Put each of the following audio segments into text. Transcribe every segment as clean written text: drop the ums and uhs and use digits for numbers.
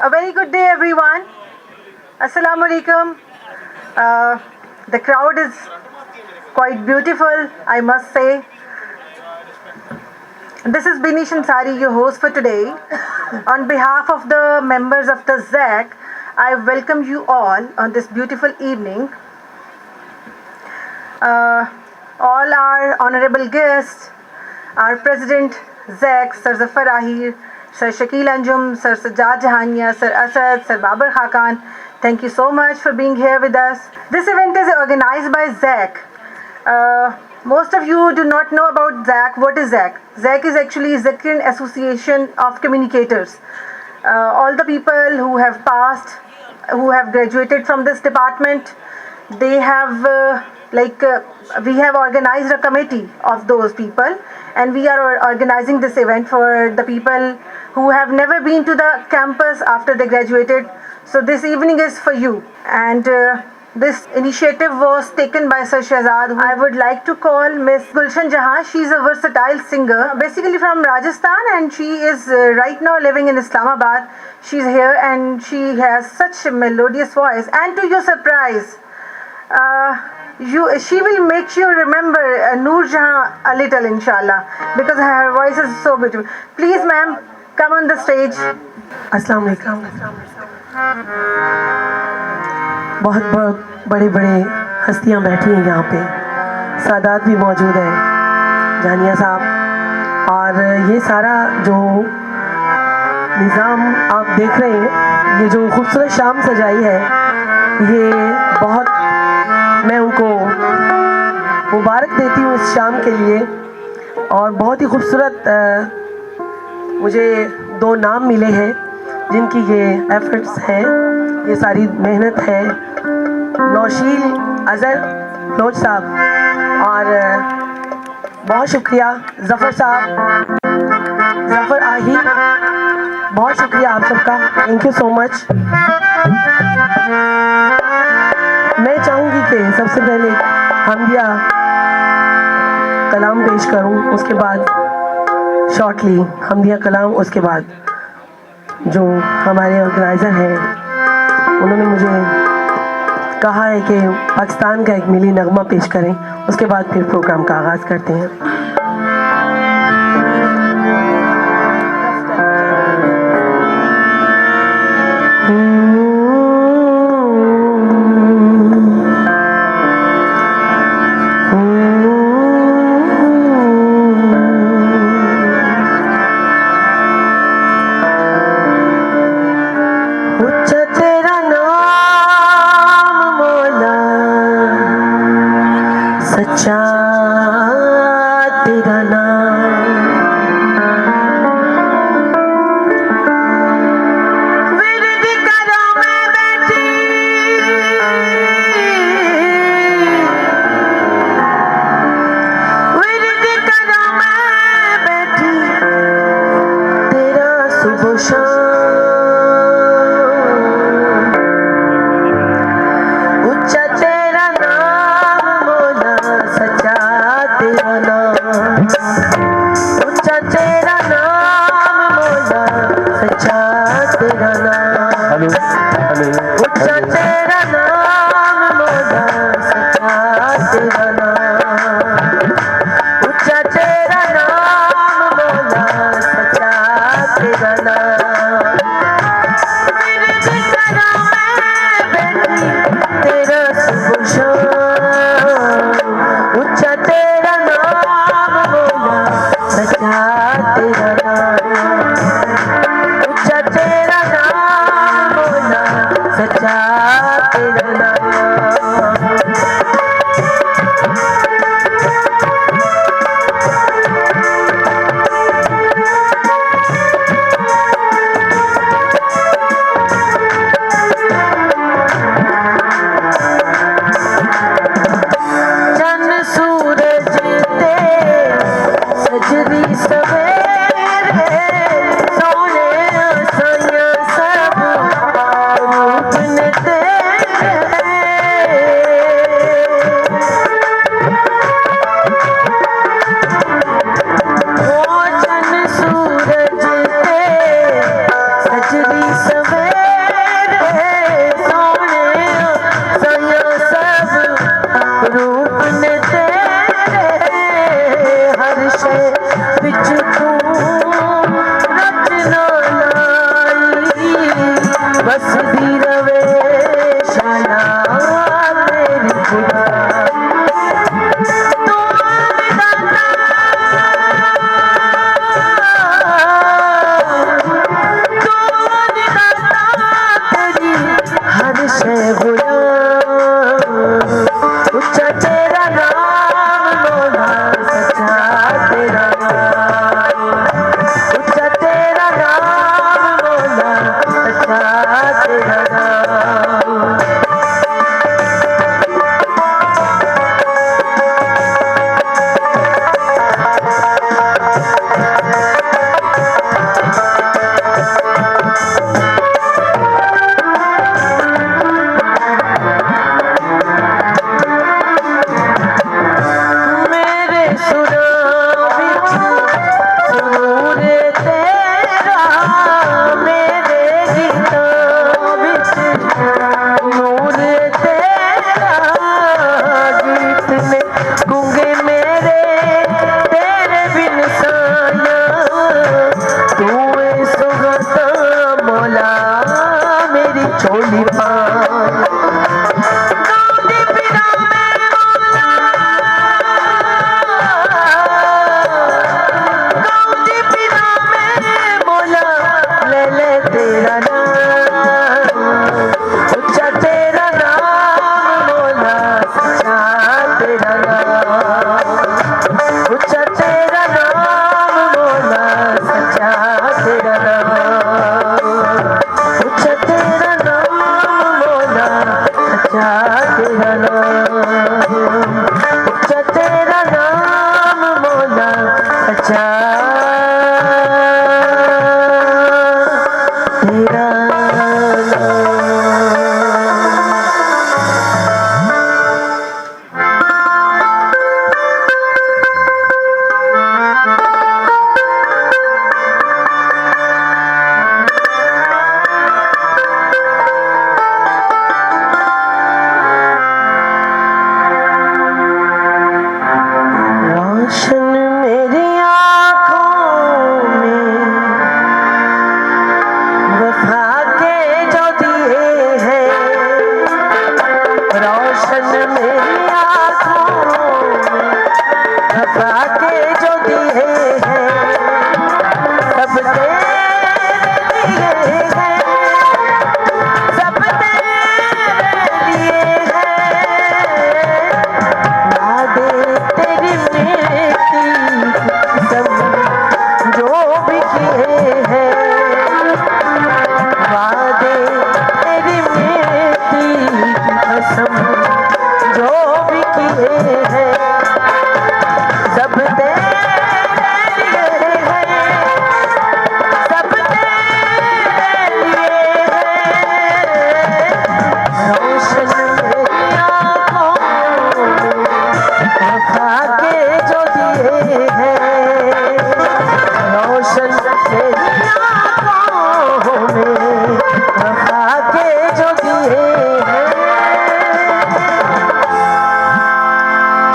A very good day, everyone. Assalamu alaikum. The crowd is quite beautiful, I must say. This is Binish Ansari, your host for today. On behalf of the members of the ZAC, I welcome you all on this beautiful evening. All our honorable guests, our President ZAC, Sir Zafar Ahir, Sir Shakil Anjum, Sir Sajjad Jahania, Sir Asad, Sir Babar Khakan, thank you so much for being here with us. This event is organized by ZAC. Most of you do not know about ZAC. What is ZAC? ZAC is actually Zakrian Association of Communicators. All the people who have passed, who have graduated from this department, they have we have organized a committee of those people, and we are organizing this event for the people who have never been to the campus after they graduated. So this evening is for you, and this initiative was taken by Sir Shahzad. I would like to call Miss Gulshan Jahan. She is a versatile singer, basically from Rajasthan, and she is right now living in Islamabad. She's here and she has such a melodious voice. And to your surprise, she will make you remember Noor Jahan a little, inshallah, because her voice is so beautiful. Please, ma'am, come on the stage. अस्सलाम वालेकुम। बहुत बहुत बड़े बड़े हस्तियां बैठी हैं यहाँ पे, सादात भी मौजूद है, जानिया साहब, और ये सारा जो निज़ाम आप देख रहे हैं, ये जो खूबसूरत शाम सजाई है, ये बहुत मैं उनको मुबारक देती हूँ इस शाम के लिए। और बहुत ही खूबसूरत मुझे 2 नाम मिले हैं जिनकी ये एफर्ट्स हैं, ये सारी मेहनत है। नौशील अज़हर लोच साहब, और बहुत शुक्रिया ज़फ़र साहब, ज़फ़र आहिर, बहुत शुक्रिया आप सबका, थैंक यू सो मच। मैं चाहूँगी कि सबसे पहले हमदिया कलाम पेश करूँ, उसके बाद शॉर्टली हमदिया कलाम, उसके बाद जो हमारे ऑर्गेनाइज़र हैं उन्होंने मुझे कहा है कि पाकिस्तान का एक मिली नगमा पेश करें, उसके बाद फिर प्रोग्राम का आगाज़ करते हैं। सच्चा तेरा सुबह शाम ऊंचा तेरा नाम बोला सच्चा तेरा नाम ऊंचा तेरा नाम बोला सच्चा तेरा नाम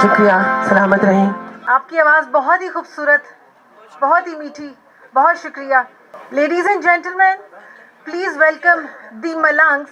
शुक्रिया, सलामत रहें। आपकी आवाज़ बहुत ही खूबसूरत, बहुत ही मीठी, बहुत शुक्रिया। Ladies and gentleman, please welcome the Malangs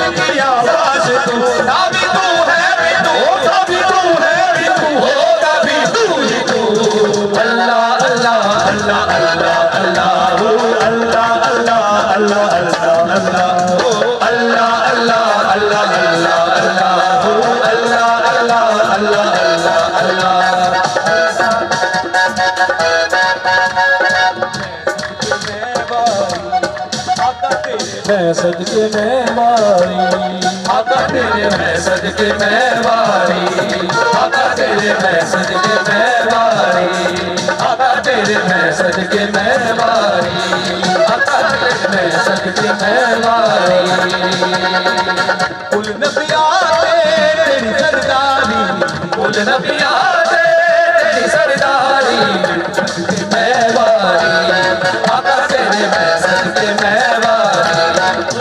दिल की आवाज तू, ना भी तू है भी तू, होता भी तू है भी तू, होता भी तू ही तू। अल्लाह अल्लाह अल्लाह अल्लाह अल्लाह हो, अल्लाह अल्लाह अल्लाह अल्लाह अल्लाह हो, अल्लाह अल्लाह अल्लाह अल्लाह अल्लाह हो, अल्लाह अल्लाह अल्लाह अल्लाह अल्लाह। मैं सदके मैं वारी, आका तेरे मैं सदके मैं वारी, आका तेरे मैं सदके मैं वारी, आका तेरे मैं सदके मैं वारी, आका तेरे मैं सदके मैं वारी। कुल नबिया तेरी सरदारी, कुल नबिया तेरी सरदारी, सदके मैं वारी, आका तेरे मैं सदके मैं वारी,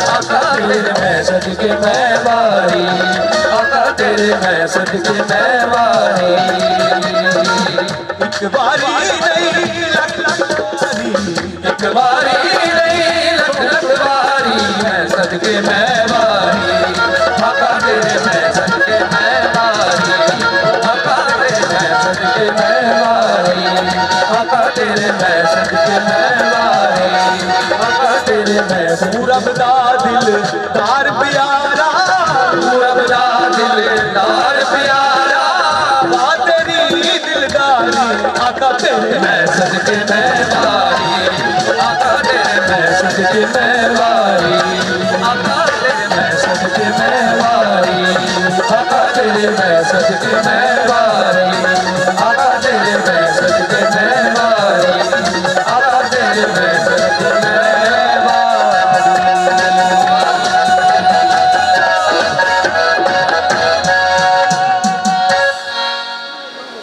आका तेरे मैं सदके मैं वारी, आका तेरे मैं सदके मैं वारी। एक बारी नहीं लख लख बारी, एक बारी नहीं लख लख बारी, मैं सदके मैं वारी, आका तेरे मैं सदके मैं वारी, आका तेरे मैं सदके मैं वारी, आका तेरे मैं सदके मैं वारी, आका तेरे मैं पूरब दा दिलदार प्यारा, पूरब दा दिलदार प्यारा, बात तेरी दिलदारी, आका तेरे मैं सदके मैं वारी, आका तेरे मैं सदके मैं वारी, आका तेरे मैं सदके मैं वारी, आका तेरे मैं सदके मैं वारी, आका तेरे मैं सदके मैं वारी, आका तेरे मैं सदके मैं वारी।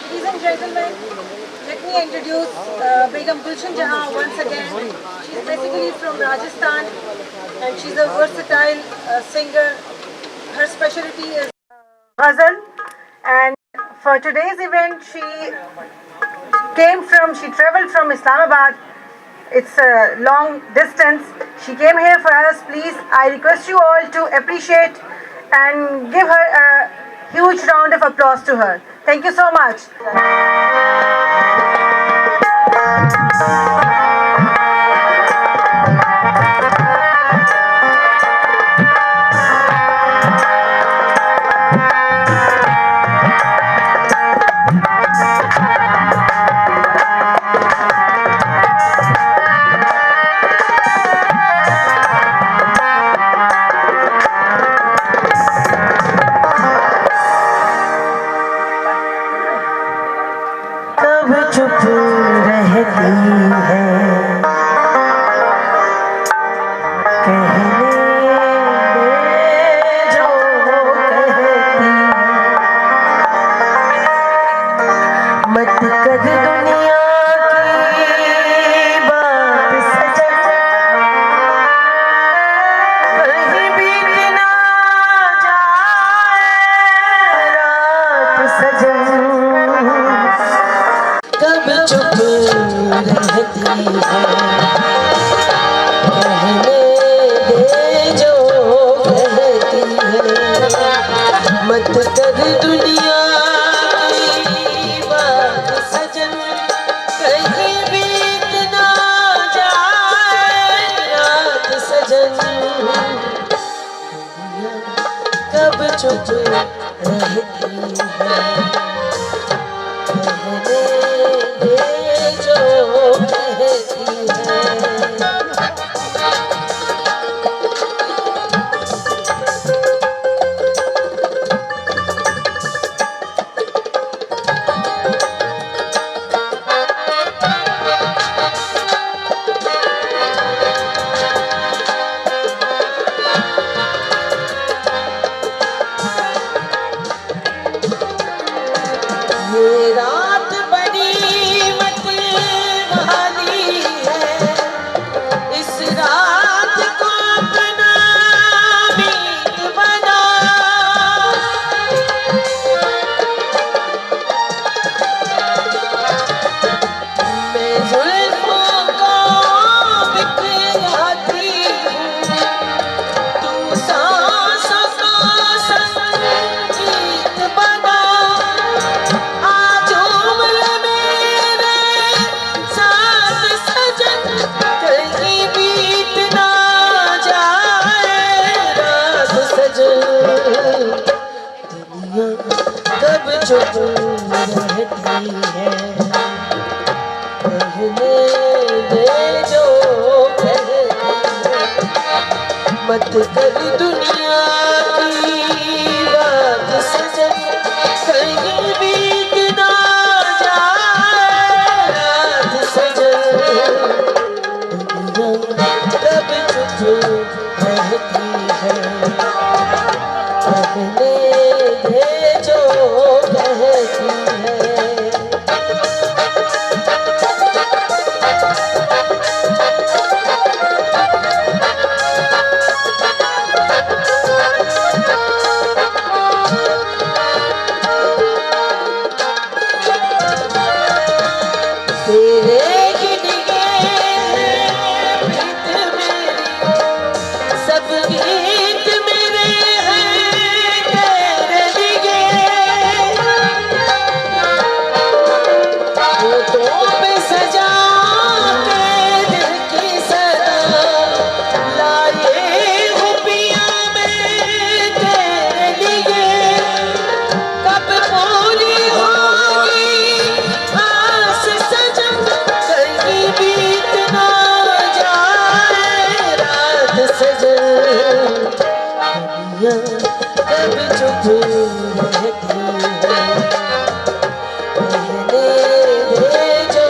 Ladies and gentlemen, let me introduce Begum Gulshan Jahan once again. She's basically from Rajasthan and she's a versatile singer. Her specialty is ghazal, and for today's event she traveled from Islamabad. It's a long distance. She came here for us. Please, I request you all to appreciate and give her a huge round of applause to her. Thank you so much. कब चुप रहती है, कहने दे जो वो कहती है, मत कर दुनिया की बात सजन, कहीं बीत ना जाए रात सजन। कब चुप रहती है, कहने दे जो कहती है, मत कर दुनिया की बात सजन, कहीं बीत ना जाए रात सजन। कब चुप रहती है, कहने दे जो कहती है। दुनिया कब चुप रहती है, कहने दे जो कहती है, मत कर दुनिया की बात सजन, कहीं बीत ना जाए रात सजन, दुनिया कब चुप रहती है, कहने दे जो कहती है। तेरे गिनगे प्रीत मेरी, सब गीत मेरे हैं तेरे लिए, होठों पे सजा के दिल की सदा लाए हूँ पिया मैं तेरे लिए, कब पूरी होगी आस सजन, कहीं बीत ना जाए रात सजन, दुनिया कब चुप रहती है, कहने दे जो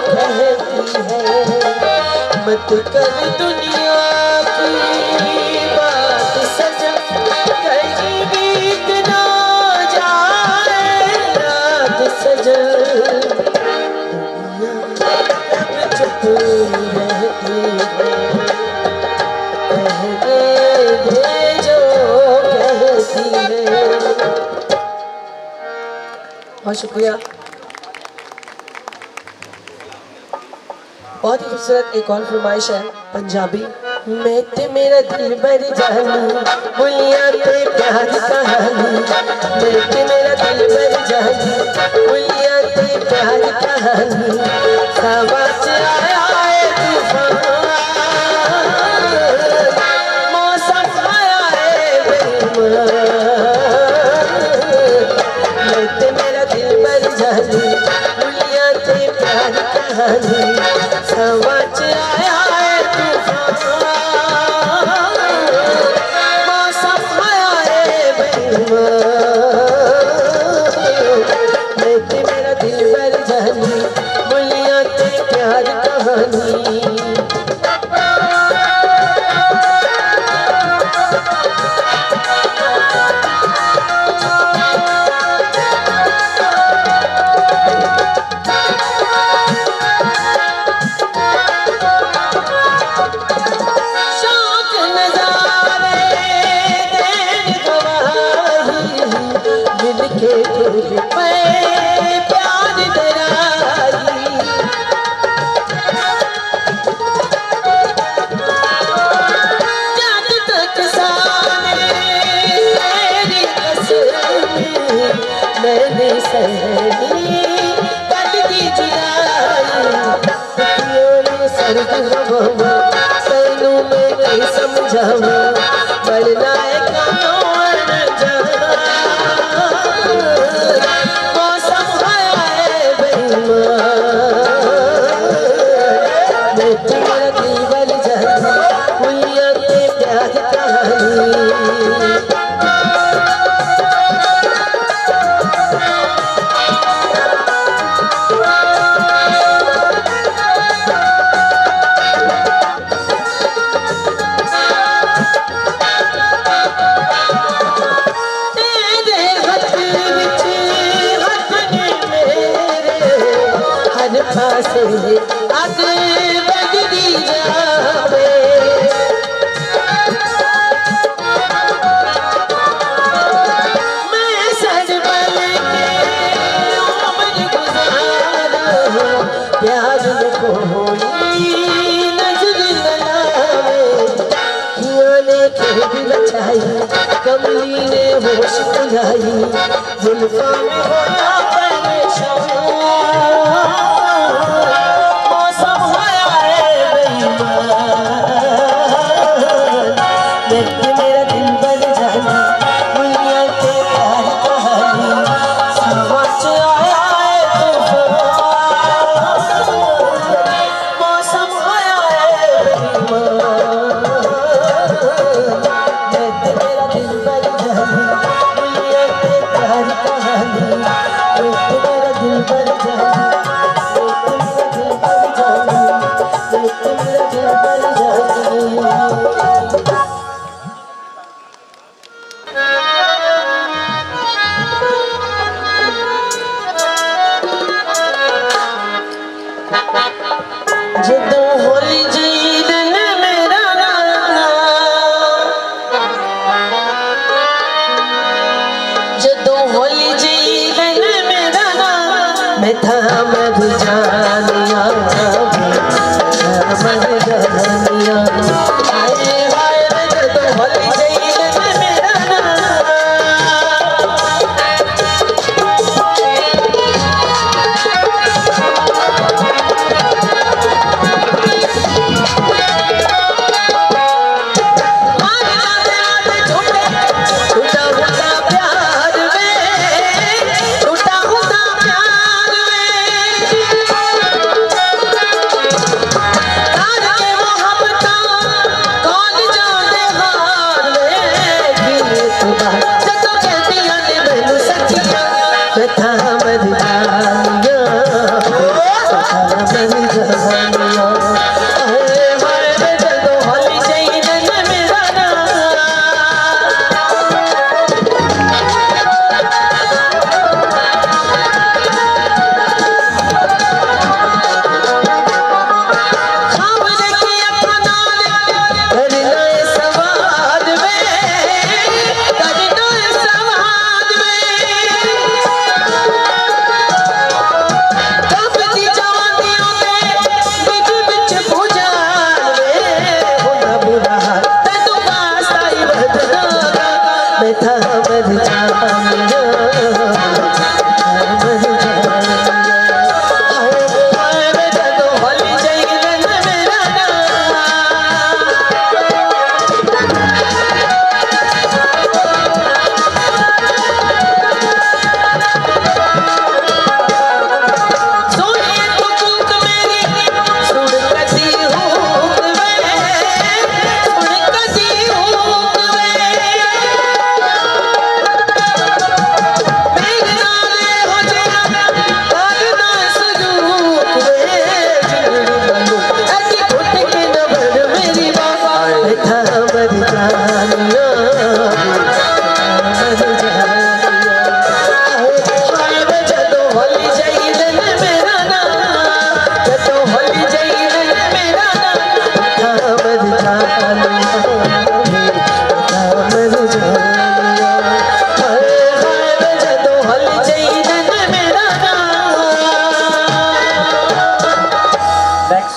कहती है, मत कर दुनिया की बात सजन, कहीं बीत ना जाए रात सजन, दुनिया कब चुप रहती है, कहने दे जो कहती है। बहुत शुक्रिया। बहुत ही खूबसूरत एक और फरमाइश है पंजाबी। मैं ते मेरा दिल भर जानी, बुलिया ते प्यार कहानी, मैं ते मेरा दिल भर जानी, बुलिया ते प्यार कहानी, हवा च आया है तूफान, मौसम आया है बेईमान, मैं ते मेरा दिल भर जानी, बुलिया ते प्यार कहानी, हवा च आया है तूफान, मौसम आया है बेईमान, मैं ते मेरा दिल भर जानी, बुलिया ते प्यार कहानी। शौक नजारे देने गवाही, दिल के फूल पे प्यार दराई, जब तक सामने तेरी कसम, मैंने सहनी कद की जुदाई, सर्द हवा तैनू मैं के समझावा, बढ़ना है कौन जाए, मौसम आया है बेईमान, मैं तेरा दिल भर जानी, बुलिया ते प्यार कहानी। तेरे हाथ विच हाथ ने मेरे, हर पासे अग बगदी जावे, मैं सड़ बल के उम्र गुजारूं, प्यार में कोई नजर न लावे, हिया ने खेद बचाई, कमली ने होश बुलाई, जुल्फा में होया परेशान, मौसम आया है बेईमान, मैं ते मेरा दिल भर जानी, बुलिया ते प्यार कहानी। ਜਦੋਂ ਹੋਲੀ ਜੀ ਦਿਨ ਮੇਰਾ ਨਾਨਾ ਜਦੋਂ ਹੋਲੀ ਜੀ ਦਿਨ ਮੇਰਾ ਨਾਨਾ ਮੈਂ ਥਾਂ ਮਰ ਜਾਨੀਆਂ ਮਰ ਜਾਨੀਆਂ ਹਾਏ ਹਾਏ ਜਦੋਂ ਹੋਲੀ ਜੀ ਦਿਨ ਮੇਰਾ ਨਾਨਾ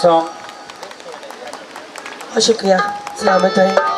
song. शुक्रिया सलामत है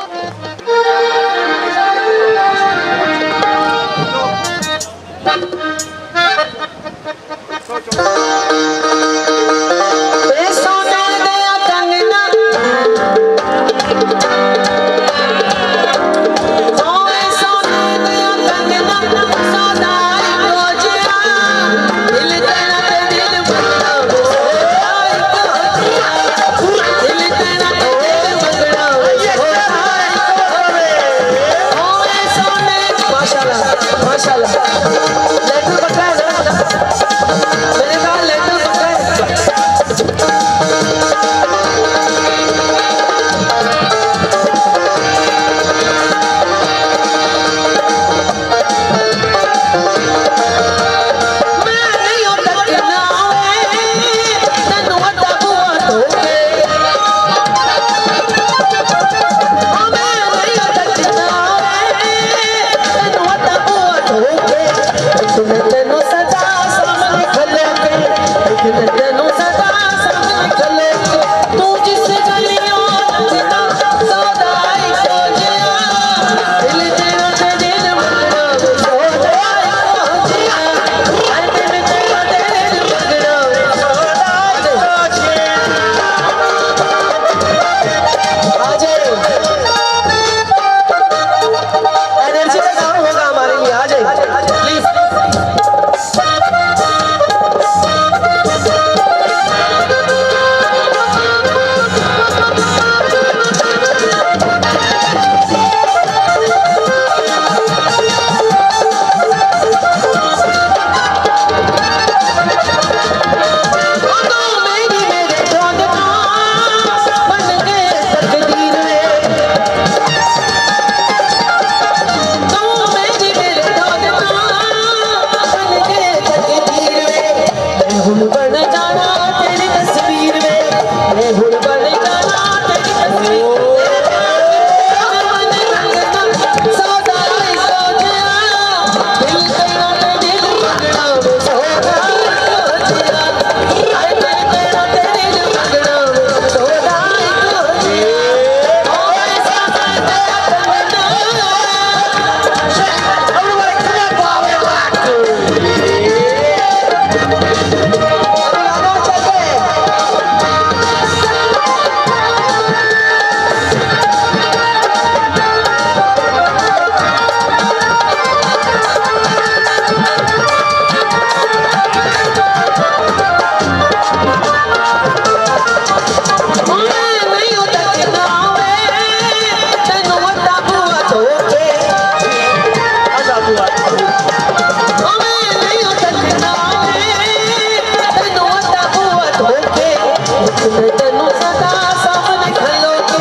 मैं तेनू सदा सामने खलो के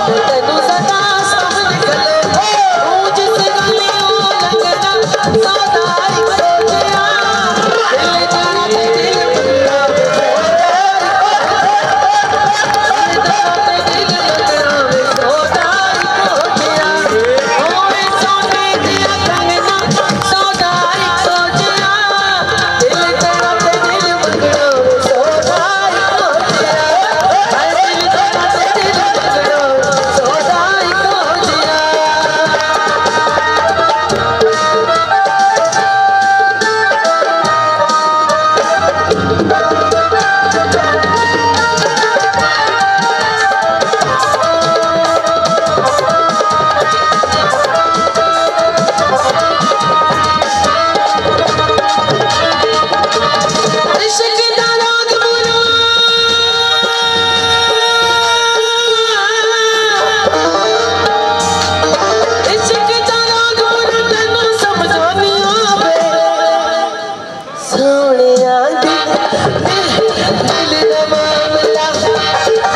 मैं तेनू सदा सामने खलो के तू जिस गलियों लंघदा सदा एक सोचिया दिल तेरा ते दिल मंगना वे सदा दिल लगना वे सदा सोचिया ओए सोने दिया कंगना सदा एक सोचिया दिल तेरा ते दिल मंगना वे सदा एक सोचिया हाय दिल तेरा ते दिल मंगना सदा एक सोचिया इश्क दा राग बुला इश्क दा राग बुला तैनू समझानी आवे सोनिया दिल दा मामला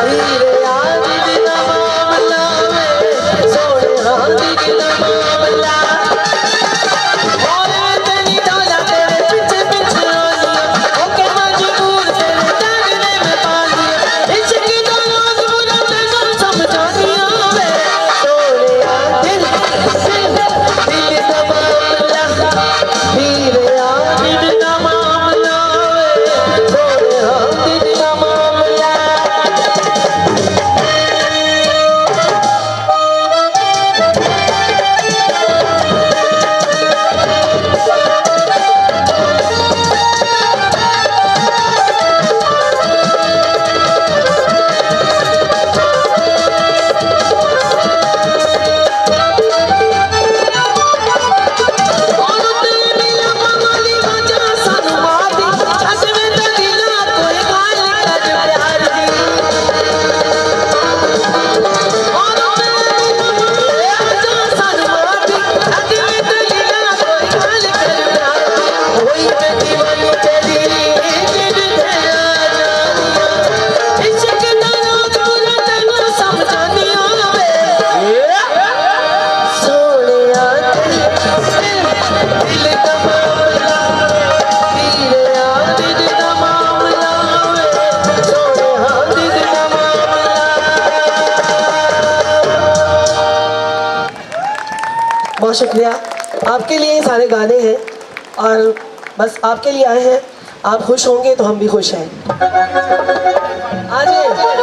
हीरे याद दिल दा मामला वे सोनिया दिल दा मामला और तेरी डोला तेरे पीछे पीछे आनी ओके मजबूर तेरे टांगने में पानी इश्क दा राग बुला तैनू समझानी आवे सोनिया दिल दा मामला हीरे याद दिल दा मामला वे सोनिया दिल दा मामला और तेरी लमगोली वजह सानू मारदी अज में तेरी ना कोई गाल कर प्यार दी और तेरी लमगोली वजह सानू मारदी अज में तेरी ना कोई गाल कर प्यार दी होई मैं दीवानी तेरी दिल ते आ जानिया इश्क दा राग बुला तैनू समझानी आवे सोनिया दिल दा मामला हीरे याद दिल दा मामला वे सोनिया दिल दा मामला बहुत शुक्रिया आपके लिए ये सारे गाने हैं और बस आपके लिए आए हैं आप खुश होंगे तो हम भी खुश हैं आ जाइए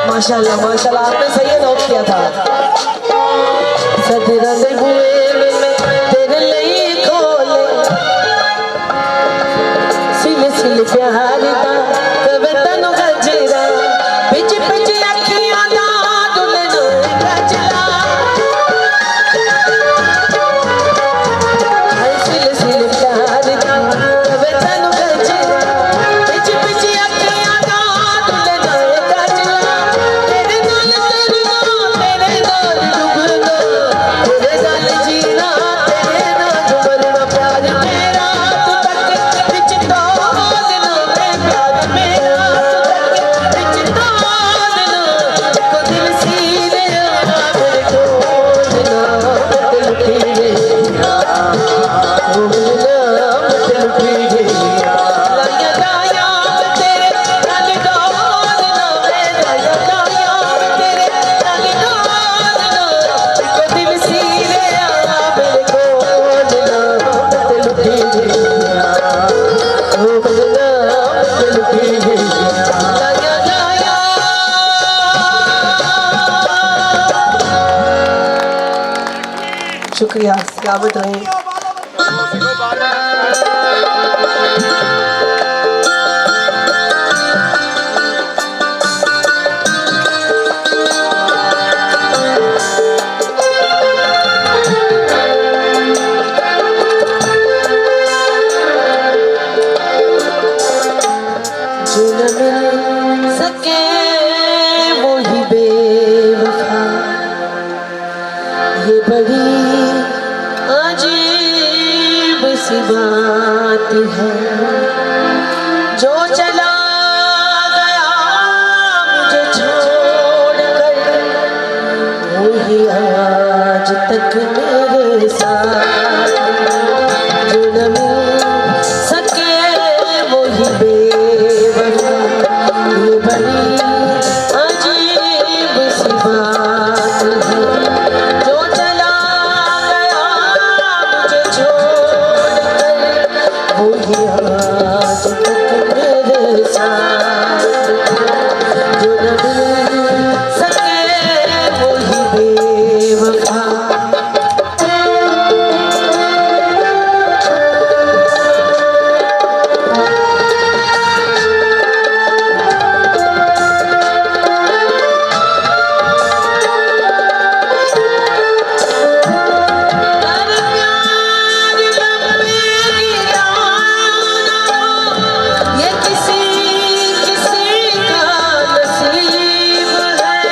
माशाल्लाह माशाल्लाह, आपने सही नोट किया था। सदरंग हुए तेरे लिए खोले सिल सिल प्यार दा कवे तनु गजरा बिच बिच अखियां दा दुल्हन गजरा सिल सिल प्यार दा कवे तनु गजरा बिच बिच अखियां दा दुल्हन गजरा तेरे नाल डुबना तेरे नाल जीना तेरे नाल झुमरना प्यार मेरा तू तक बिच तोलना मैं प्यार मेरा तू तक बिच तोलना को दिल सीने मेरे खोलना दिल पीरे खोलना दिल पीरे लाया लाया तेरे नाल डोलना मैं लाया लाया तेरे नाल डोलना को दिल सीने मेरे खोलना दिल पीरे खोलना दिल पीरे लाया लाया। शुक्रिया, सलामत रहें। जो न मिल सके वो ही बेवफा, ये बड़ी अजीब सी बात है। जो चला गया मुझे छोड़ कर वो ही आज तक मेरे साथ, जो न मिल सके वो ही बेवफा, ये बड़ी अजीब सी बात है। जो चला गया मुझे छोड़ कर वो ही आज तक मेरे साथ, जो न मिल सके वो ही बेवफा। ये किसी किसी का नसीब है,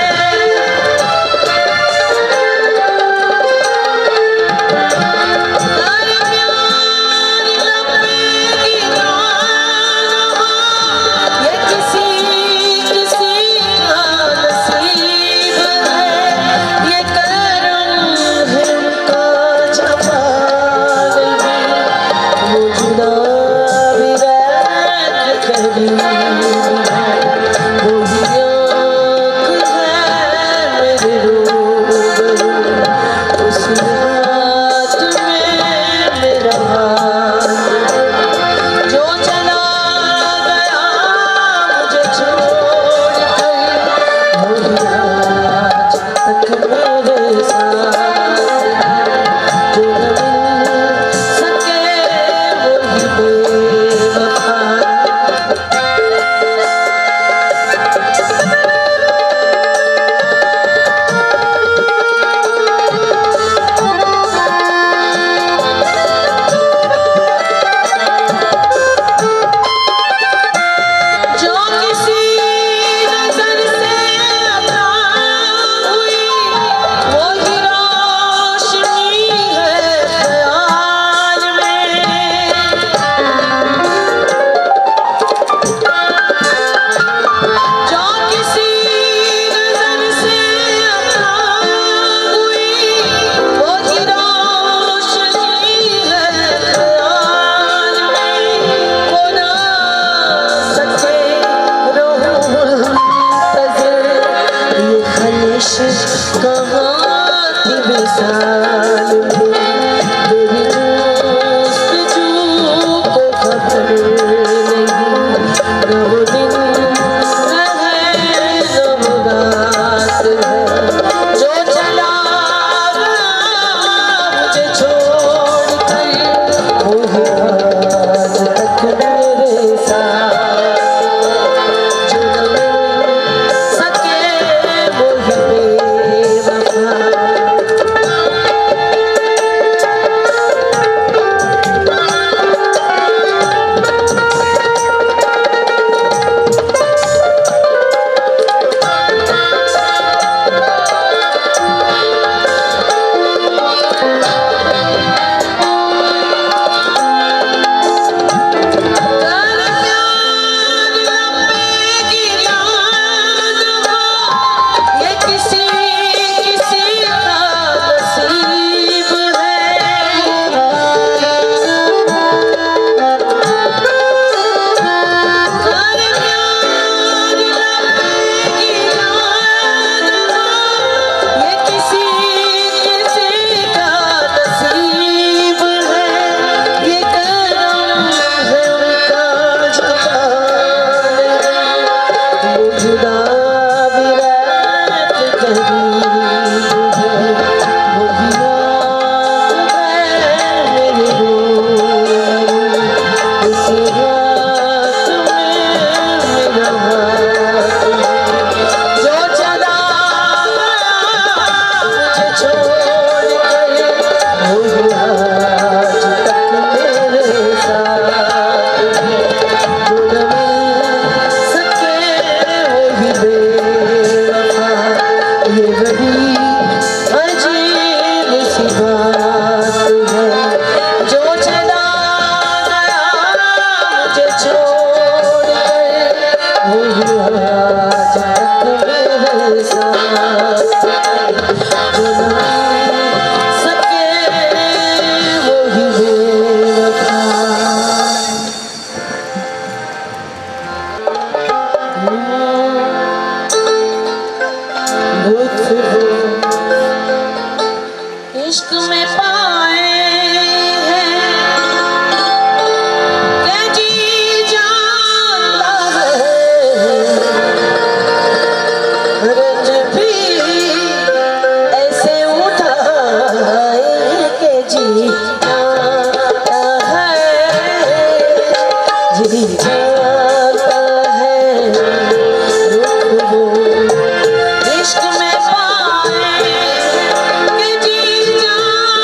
तारे प्यार लंबी ये किसी किसी का नसीब है, ये करम है उनका जमाल में, वो जुदा भी रह करीब है, वो ही आँख है मेरे रूबरू, उस रात में मेरा हाथ, जो चला गया मुझे छोड़ कर वो ही आज तक मेरे साथ, जो न मिल सके वो ही बेवफा। जो किसी नजर से अपना हुई वो ही रोशनी है ख्याल में, जो किसी नजर से अपना हुई वो ही रोशनी है ख्याल में, वो ना सके रोहुल तज़र ये खलिश कहाँ थी विसाल में, मेरी दोस्तजू को खबर नहीं, न वो दिन रहे न इश्क में पाए हैं कि जी जानता है, रंज भी ऐसे उठाए कि जी जानता है, जी जानता है रुख वो इश्क में पाए कि जी जानता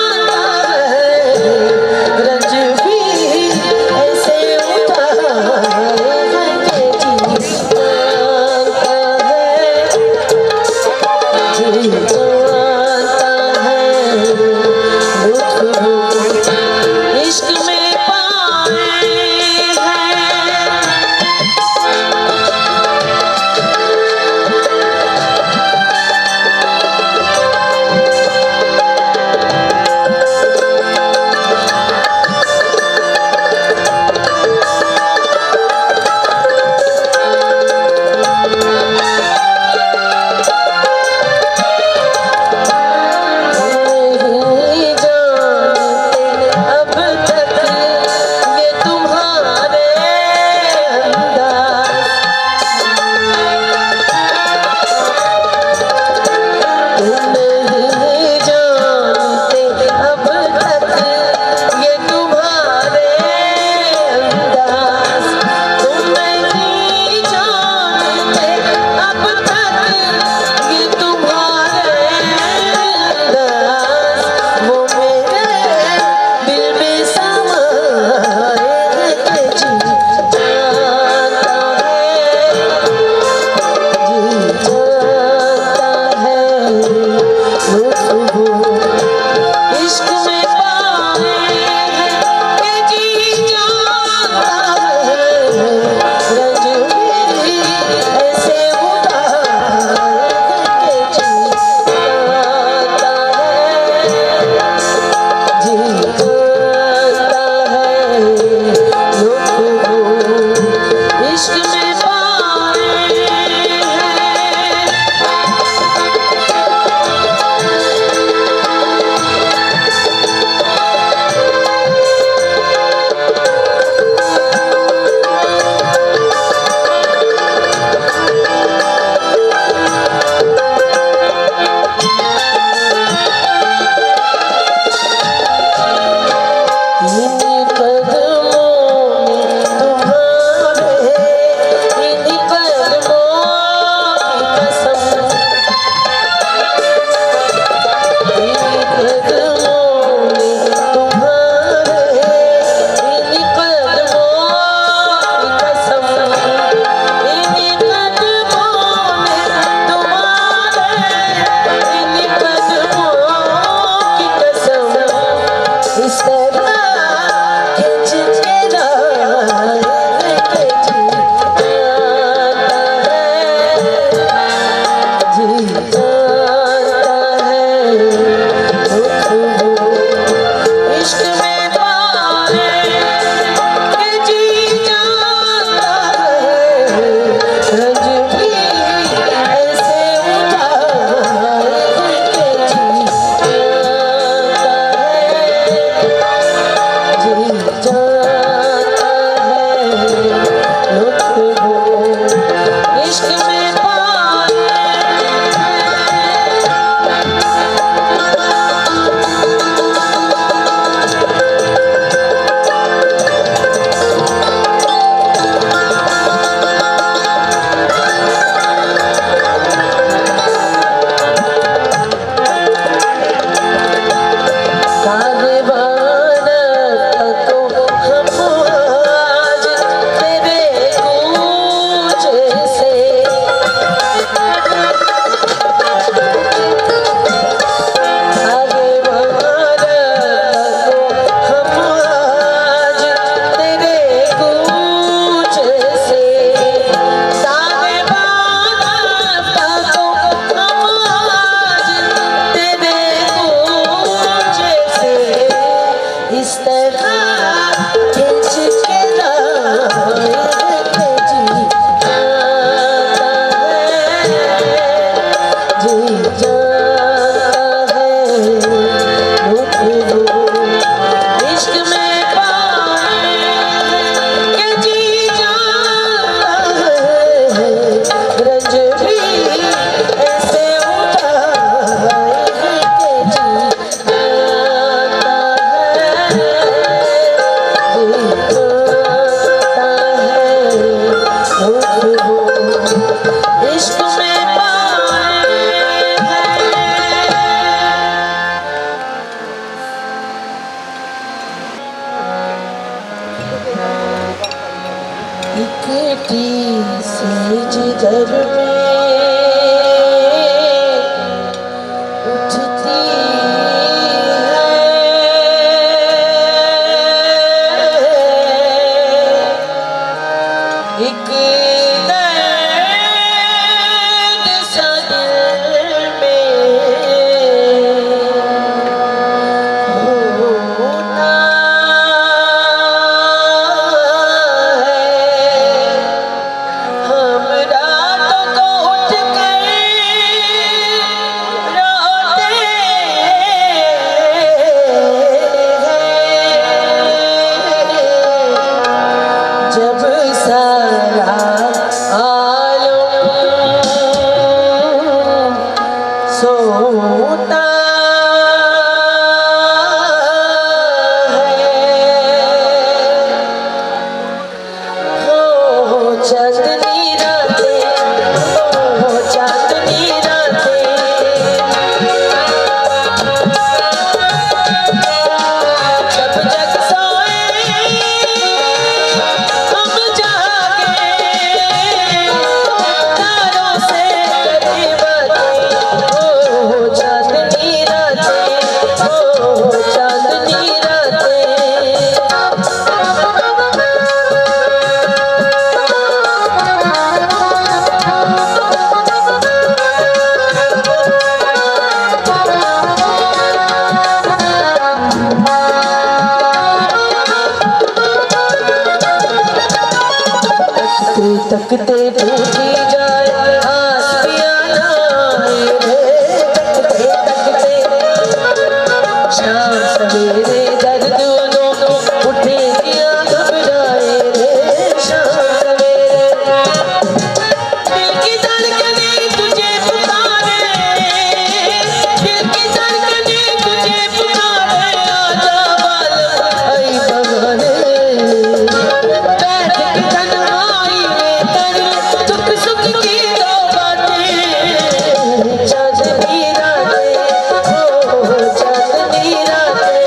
सोता चांदनी रातें, हो चांदनी रातें, जब जग सोए हम जागे, तारों से करी बातें, हो चांदनी रातें, हो चांदनी रातें। तकते टूटी जाए आस पिया नाए रे, तकते तकते शाम सवेरे दर्द दोनों उठे किया घबराए रे, शाम सवेरे दिल की धड़कने तुझे पुकारे, दिल की धड़कने तुझे पुकारे, आजा बालम आई बगाने, बैठ के तन्हाई में कर दुख सुख की दो बातें, चांदनी रातें, हो चांदनी रातें।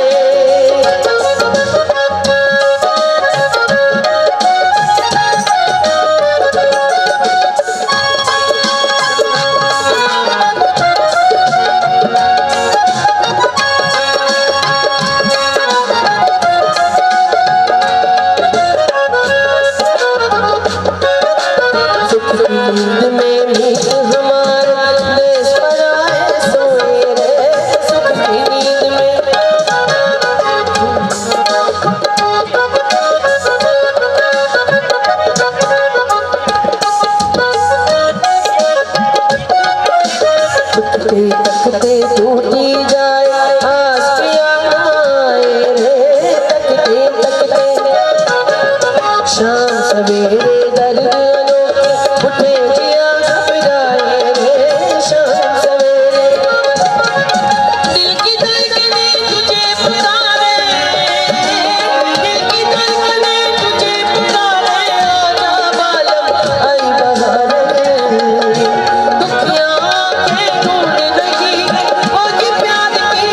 सुख की नींद में मीत हमारा देश पराए सोए रे, सुख की नींद में तकते तकते टूटी जाए आस पिया नाए रे, तकते तकते शाम सवेरे दर्द अनोखे उठे जिया घबराए रे, शाम सवेरे दिल की धड़कने तुझे पुकारे, दिल की धड़कने तुझे पुकारे, आजा बालम आई बहारे, दुखियां आंखें ढूंढ रही होगी प्यार की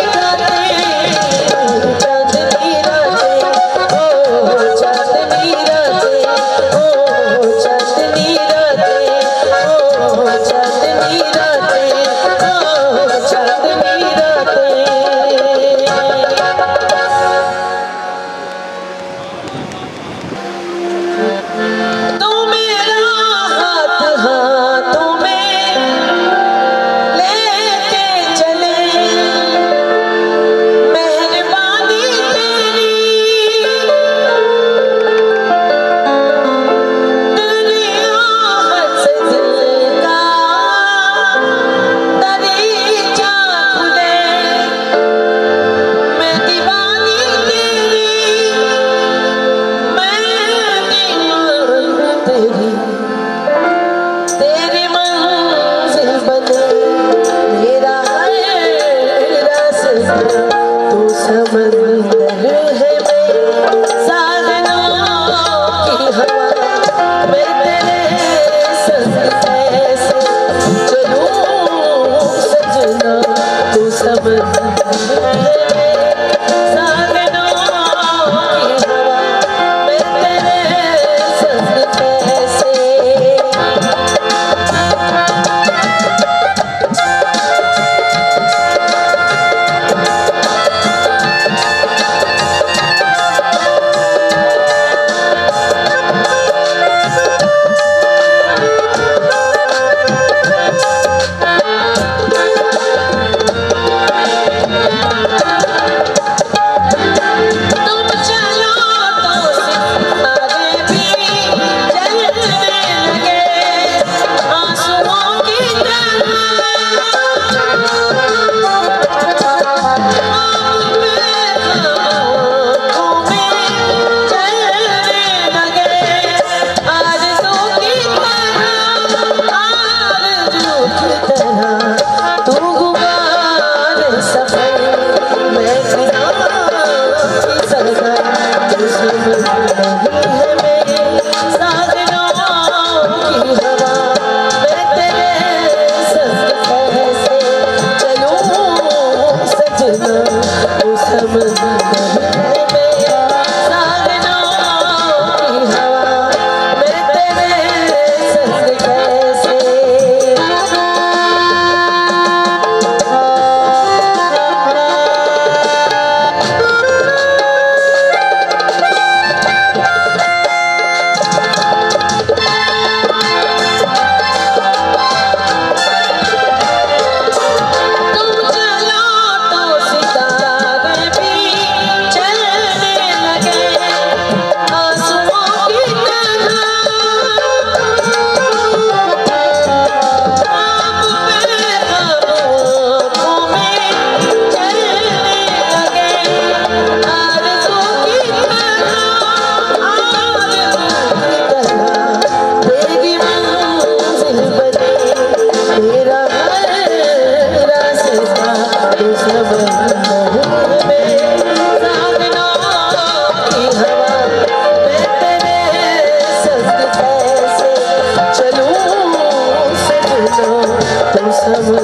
Thank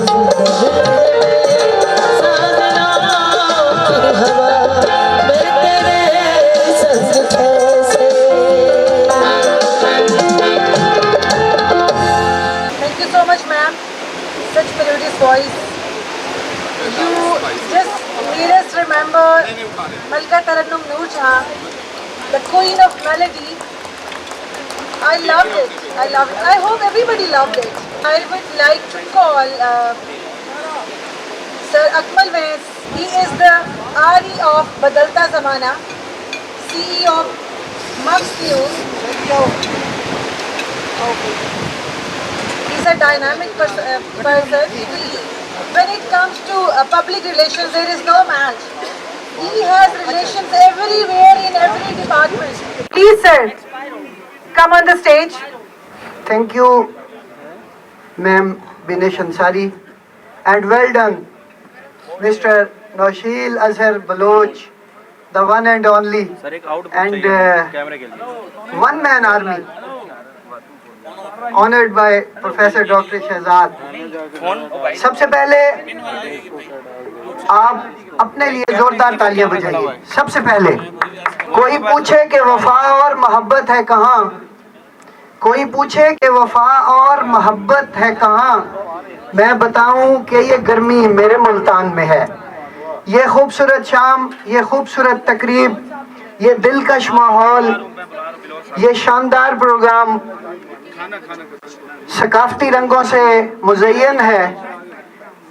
you so much, ma'am. Such melodious voice. You just made us remember Malika Tarannum Noor Jahan, the queen of melody. I loved it. I loved it. I hope everybody loved it. I would like to call Sir Akmal Vais. He is the RE of Badalta Zamana, CEO of Mux News. He's a dynamic person. When it comes to public relations, there is no match. He has relations everywhere in every department. Please, sir, come on the stage. Thank you, Ma'am Binesh Ansari, and well done, Mr. Nausheel Azhar Baloch, the one and only, and one-man army, honored by Professor Dr. Shehzad. सबसे पहले आप अपने लिए जोरदार तालियां बजाइए। सबसे पहले कोई पूछे कि वफा और मोहब्बत है कहाँ, कोई पूछे कि वफा और मोहब्बत है कहाँ, मैं बताऊं कि ये गर्मी मेरे मुल्तान में है। ये खूबसूरत शाम, ये खूबसूरत तकरीब, ये दिलकश माहौल, ये शानदार प्रोग्राम सकाफती रंगों से मुज़य्यन है।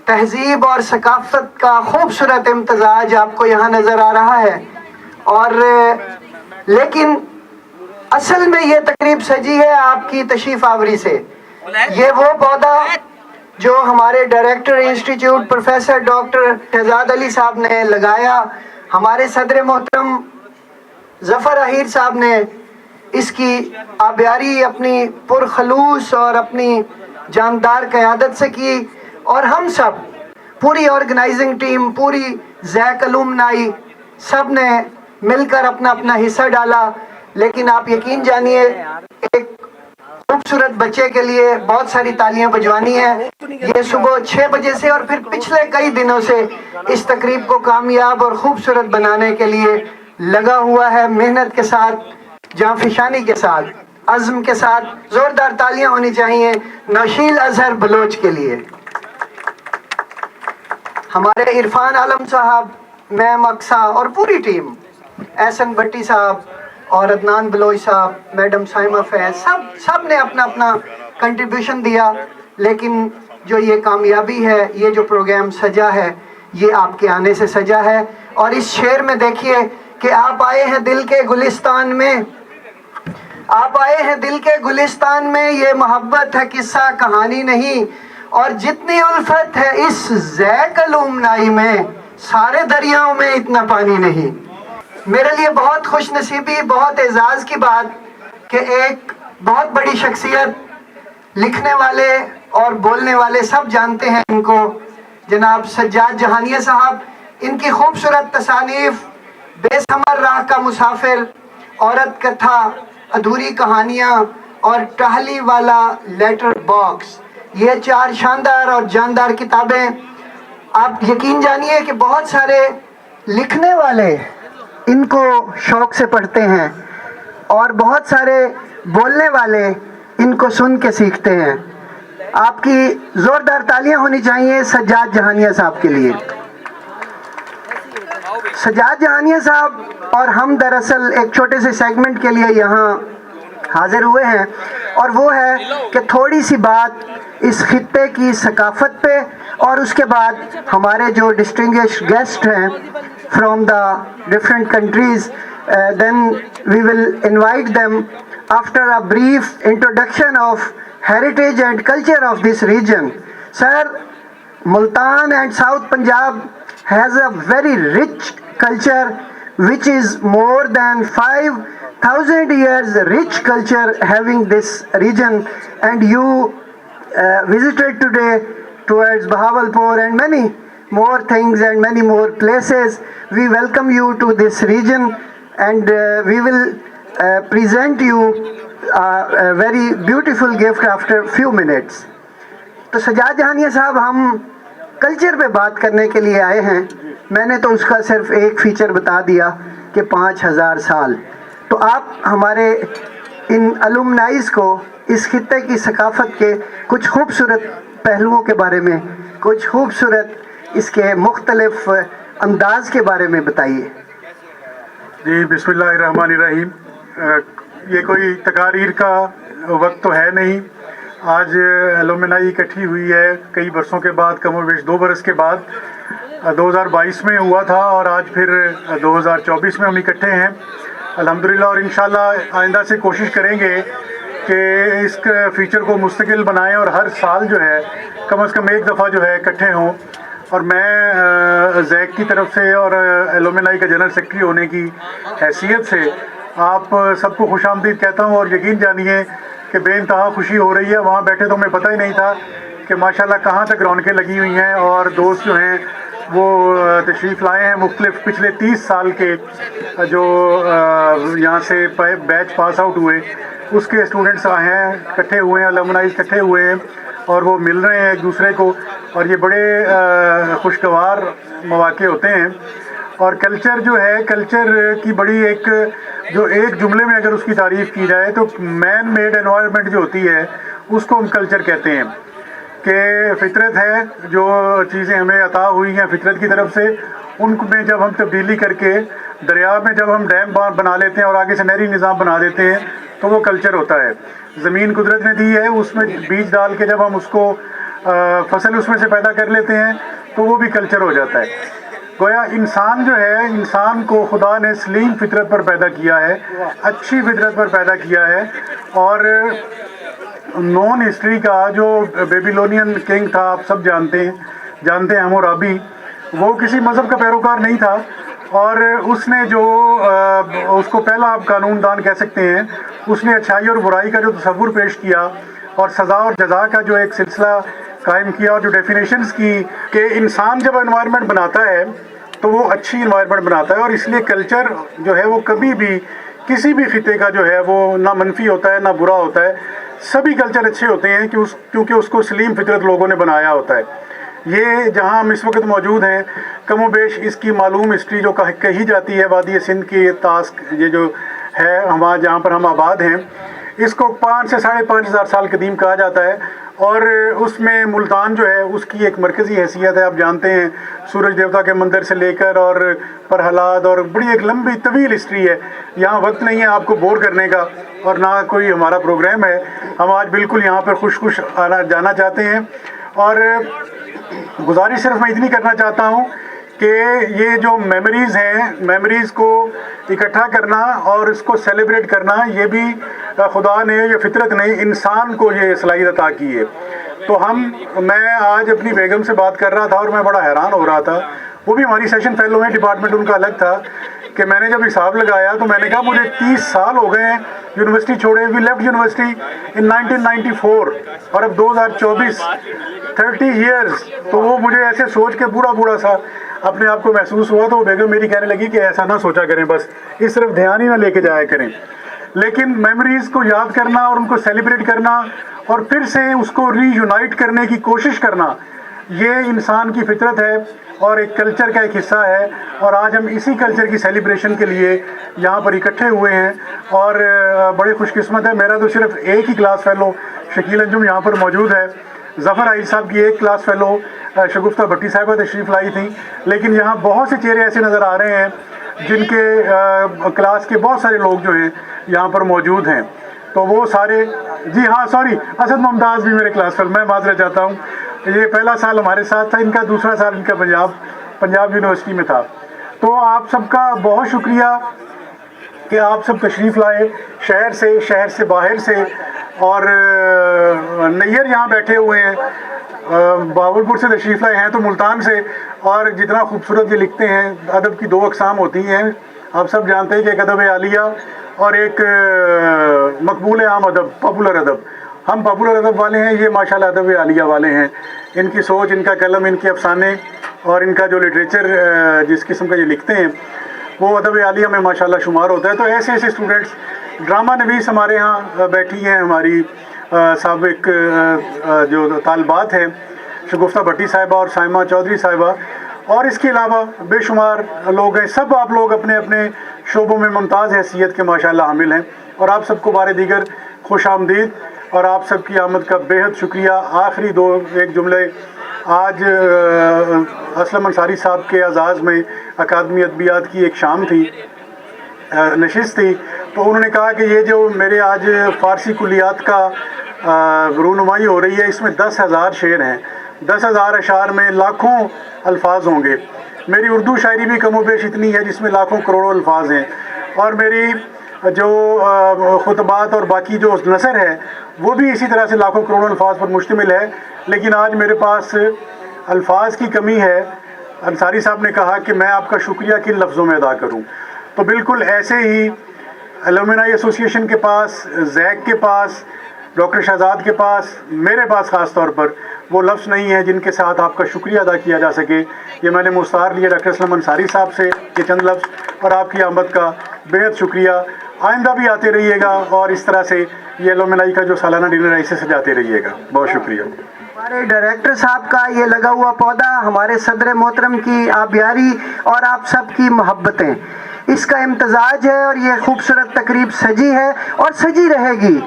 तहजीब और सकाफत का खूबसूरत इम्तजाज आपको यहाँ नज़र आ रहा है। और लेकिन असल में ये तकरीब सजी है आपकी तशरीफ़ आवरी से। ये वो पौधा जो हमारे director institute professor doctor Shahzad Ali साहब ने लगाया, हमारे सदर मोहतरम ज़फ़र अहीर साहब ने इसकी आबियारी अपनी पुरखलूस और अपनी जानदार क़यादत से की, और हम सब पूरी ऑर्गेनाइजिंग टीम, पूरी ज़ैक अलुमनाई सब ने मिलकर अपना अपना हिस्सा डाला। लेकिन आप यकीन जानिए, एक खूबसूरत बच्चे के लिए बहुत सारी तालियां बजवानी है। ये सुबह 6 बजे से और फिर पिछले कई दिनों से इस तकरीब को कामयाब और खूबसूरत बनाने के लिए लगा हुआ है, मेहनत के साथ, जांफिशानी के साथ, अज़्म के साथ। जोरदार तालियां होनी चाहिए नौशील अजहर बलोच के लिए। हमारे इरफान आलम साहब, मैम अक्सा और पूरी टीम, एहसन भट्टी साहब और अदनान बलोच साहब, मैडम साइमा फैज, सब ने अपना अपना कंट्रीब्यूशन दिया। लेकिन जो ये कामयाबी है, ये जो प्रोग्राम सजा है, ये आपके आने से सजा है। और इस शेर में देखिए कि आप आए हैं दिल के गुलिस्तान में, आप आए हैं दिल के गुलिस्तान में, ये मोहब्बत है किस्सा कहानी नहीं, और जितनी उल्फत है इस ज़ैक अलुमनाई में, सारे दरियाओं में इतना पानी नहीं। मेरे लिए बहुत खुशनसीबी, बहुत एजाज़ की बात कि एक बहुत बड़ी शख्सियत, लिखने वाले और बोलने वाले सब जानते हैं इनको, जनाब सज्जाद जहानिया साहब। इनकी खूबसूरत तसानीफ बेसमर राह का मुसाफिर, औरत कथा, अधूरी कहानियाँ और टहली वाला लेटर बॉक्स, ये 4 शानदार और जानदार किताबें आप यकीन जानिए कि बहुत सारे लिखने वाले इनको शौक से पढ़ते हैं और बहुत सारे बोलने वाले इनको सुन के सीखते हैं। आपकी ज़ोरदार तालियां होनी चाहिए सज्जाद जहानिया साहब के लिए। सज्जाद जहानिया साहब और हम दरअसल एक छोटे से सेगमेंट के लिए यहाँ हाजिर हुए हैं, और वो है कि थोड़ी सी बात इस खित्ते की सकाफत पे, और उसके बाद हमारे जो डिस्टिंग्विश्ड गेस्ट हैं from the different countries, then we will invite them after a brief introduction of heritage and culture of this region. Sir, Multan and South Punjab has a very rich culture which is more than 5,000 years rich culture having this region, and you visited today towards Bahawalpur and many more things and many more places. We welcome you to this region, and we will present you a very beautiful gift after few minutes. तो सजाद जहानिया साहब, हम culture पे बात करने के लिए आए हैं। मैंने तो उसका सिर्फ एक फीचर बता दिया कि 5000 साल। तो आप हमारे इन अलुमनाइज को इस खित्ते की सकाफत के कुछ खूबसूरत पहलुओं के बारे में, कुछ खूबसूरत इसके मुख्तलिफ अंदाज के बारे में बताइए। जी, बिस्मिल्लाहिर्रहमानिर्रहीम। ये कोई तकारीर का वक्त तो है नहीं। आज एलुमनाई इकट्ठी हुई है कई बरसों के बाद, कम और बेश 2 बरस के बाद। 2022 में हुआ था और आज फिर 2024 में हम इकट्ठे हैं अल्हम्दुलिल्लाह। और इंशाल्लाह आइंदा से कोशिश करेंगे कि इस फीचर को मुस्तकिल बनाएं और हर साल जो है कम से कम एक दफ़ा जो है इकट्ठे हों। और मैं जैक की तरफ से और एलुमनाई का जनरल सेक्रेटरी होने की हैसियत से आप सबको खुशामदीद कहता हूँ। और यकीन जानिए कि बेइंतहा खुशी हो रही है। वहाँ बैठे तो हमें पता ही नहीं था कि माशाल्लाह कहाँ तक रौनकें लगी हुई हैं। और दोस्त जो हैं वो तशरीफ़ लाए हैं मुख्तलिफ पिछले 30 साल के जो यहाँ से बैच पास आउट हुए उसके स्टूडेंट्स आए हैं, इकट्ठे हुए हैं, एलुमनाई इकट्ठे हुए हैं और वो मिल रहे हैं एक दूसरे को। और ये बड़े खुशगवार मौके होते हैं। और कल्चर जो है, कल्चर की बड़ी एक जुमले में अगर उसकी तारीफ़ की जाए तो मैन मेड एनवायरनमेंट जो होती है उसको हम कल्चर कहते हैं। कि फितरत है, जो चीज़ें हमें अता हुई हैं फितरत की तरफ से, उनमें जब हम तब्दीली करके दरिया में जब हम डैम बना लेते हैं और आगे से नहरी निज़ाम बना देते हैं तो वो कल्चर होता है। ज़मीन कुदरत ने दी है, उसमें बीज डाल के जब हम उसको फसल उसमें से पैदा कर लेते हैं तो वो भी कल्चर हो जाता है। गोया इंसान जो है, इंसान को खुदा ने सलीम फितरत पर पैदा किया है, अच्छी फितरत पर पैदा किया है। और नॉन हिस्ट्री का जो बेबीलोनियन किंग था, आप सब जानते हैं हम्मुराबी, वो किसी मज़हब का पैरोकार नहीं था। और उसने जो उसको पहला आप कानूनदान कह सकते हैं, उसने अच्छाई और बुराई का जो तसव्वुर पेश किया और सज़ा और जज़ा का जो एक सिलसिला कायम किया और जो डेफिनेशंस की कि इंसान जब एनवायरनमेंट बनाता है तो वो अच्छी एनवायरनमेंट बनाता है। और इसलिए कल्चर जो है वो कभी भी किसी भी खिते का जो है वो ना मनफी होता है ना बुरा होता है। सभी कल्चर अच्छे होते हैं क्योंकि उसको सलीम फितरत लोगों ने बनाया होता है। ये जहाँ हम इस वक्त मौजूद हैं, कमो बेश इसकी मालूम हिस्ट्री जो कही जाती है वादी सिंध की तास्क, ये जो है हमारा जहाँ पर हम आबाद हैं, इसको 5 से 5,500 साल कदीम कहा जाता है। और उसमें मुल्तान जो है उसकी एक मरकज़ी हैसियत है। आप जानते हैं सूरज देवता के मंदिर से लेकर और परहलाद, और बड़ी एक लंबी तवील हिस्ट्री है। यहाँ वक्त नहीं है आपको बोर करने का और ना कोई हमारा प्रोग्राम है। हम आज बिल्कुल यहाँ पर खुश आना जाना चाहते हैं। और गुजारिश सिर्फ मैं इतनी करना चाहता हूँ कि ये जो मेमोरीज़ हैं, मेमोरीज़ को इकट्ठा करना और इसको सेलिब्रेट करना, ये भी खुदा ने, ये फितरत ने इंसान को ये सलाहियत अता की है। तो मैं आज अपनी बेगम से बात कर रहा था और मैं बड़ा हैरान हो रहा था। वो भी हमारी सेशन फेलो हैं, डिपार्टमेंट उनका अलग था। कि मैंने जब हिसाब लगाया तो मैंने कहा मुझे 30 साल हो गए हैं यूनिवर्सिटी छोड़े। वी लेफ्ट यूनिवर्सिटी इन 1994 और अब 2024, 30 ईयर्स। तो वो मुझे ऐसे सोच के बूढ़ा सा अपने आप को महसूस हुआ। तो वो बेगम मेरी कहने लगी कि ऐसा ना सोचा करें, बस इस तरफ ध्यान ही ना लेके जाया करें, लेकिन मेमोरीज़ को याद करना और उनको सेलिब्रेट करना और फिर से उसको रीयूनाइट करने की कोशिश करना, ये इंसान की फितरत है और एक कल्चर का एक हिस्सा है। और आज हम इसी कल्चर की सेलिब्रेशन के लिए यहाँ पर इकट्ठे हुए हैं और बड़े खुशकिस्मत है। मेरा तो सिर्फ एक ही क्लास फेलो शकील अंजुम यहाँ पर मौजूद है। ज़फ़र आइल साहब की एक क्लास फेलो शगुफ्ता भट्टी साहिबा तशरीफ़ लाई थी। लेकिन यहाँ बहुत से चेहरे ऐसे नज़र आ रहे हैं जिनके क्लास के बहुत सारे लोग जो हैं यहाँ पर मौजूद हैं। तो वो सारे, जी हाँ सॉरी, असद मुमताज़ भी मेरे क्लास फेलो, मैं माज़रत चाहता हूँ। ये पहला साल हमारे साथ था, इनका दूसरा साल इनका पंजाब यूनिवर्सिटी में था। तो आप सबका बहुत शुक्रिया कि आप सब तशरीफ़ लाए शहर से बाहर से। और नैयर यहाँ बैठे हुए हैं, बावलपुर से तशरीफ़ लाए हैं, तो मुल्तान से। और जितना खूबसूरत ये लिखते हैं, अदब की 2 अक़साम होती हैं, आप सब जानते हैं कि एक अदब आलिया और एक मकबूल आम अदब, पॉपुलर अदब। हम पॉपुलर अदब वाले हैं, ये माशाल्लाह अदब आलिया वाले हैं। इनकी सोच, इनका कलम, इनके अफसाने और इनका जो लिटरेचर जिस किस्म का ये लिखते हैं वो अदब आलिया में माशाल्लाह शुमार होता है। तो ऐसे स्टूडेंट्स, ड्रामा नवीस हमारे यहाँ बैठी हैं हमारी साबिक जो तालबात हैं शगुफ्ता भट्टी साहिबा और साइमा चौधरी साहिबा, और इसके अलावा बेशुमार लोग हैं। सब आप लोग अपने अपने शोबों में मुमताज़ हैसियत के माशाल्लाह हामिल हैं, और आप सबको बारे दीगर खुश आमदीद और आप सबकी आमद का बेहद शुक्रिया। आखिरी एक जुमले, आज असलम अंसारी साहब के एजाज़ में अकादमी अदबियात की एक शाम थी, नशिस्त थी, तो उन्होंने कहा कि ये जो मेरे आज फ़ारसी कुलियात का रूनुमाई हो रही है, इसमें 10,000 शेर हैं। 10,000 अशार में लाखों अल्फाज होंगे। मेरी उर्दू शायरी भी कमोबेश इतनी है जिसमें लाखों करोड़ों अल्फाज हैं, और मेरी जो खुतबात और बाकी जो नसर है वो भी इसी तरह से लाखों करोड़ों अल्फाज पर मुश्तमिल है। लेकिन आज मेरे पास अल्फाज की कमी है। अंसारी साहब ने कहा कि मैं आपका शुक्रिया किन लफ्ज़ों में अदा करूं, तो बिल्कुल ऐसे ही एलुमनाई एसोसिएशन के पास, जैक के पास, डॉक्टर शहजाद के पास, मेरे पास ख़ास तौर पर वो लफ्ज़ नहीं है जिनके साथ आपका शुक्रिया अदा किया जा सके। ये मैंने मुस्तार लिया डॉक्टर असलम अंसारी साहब से ये चंद लफ्ज़, और आपकी आमद का बेहद शुक्रिया। आइंदा भी आते रहिएगा और इस तरह से ये एलुमनाई का जो सालाना डिनर है इसे सजाते रहिएगा। बहुत शुक्रिया। हमारे डायरेक्टर साहब का ये लगा हुआ पौधा हमारे सदर मोहतरम की आबियारी और आप सब की मोहब्बतें, इसका इम्तजाज है, और ये खूबसूरत तकरीब सजी है और सजी रहेगी।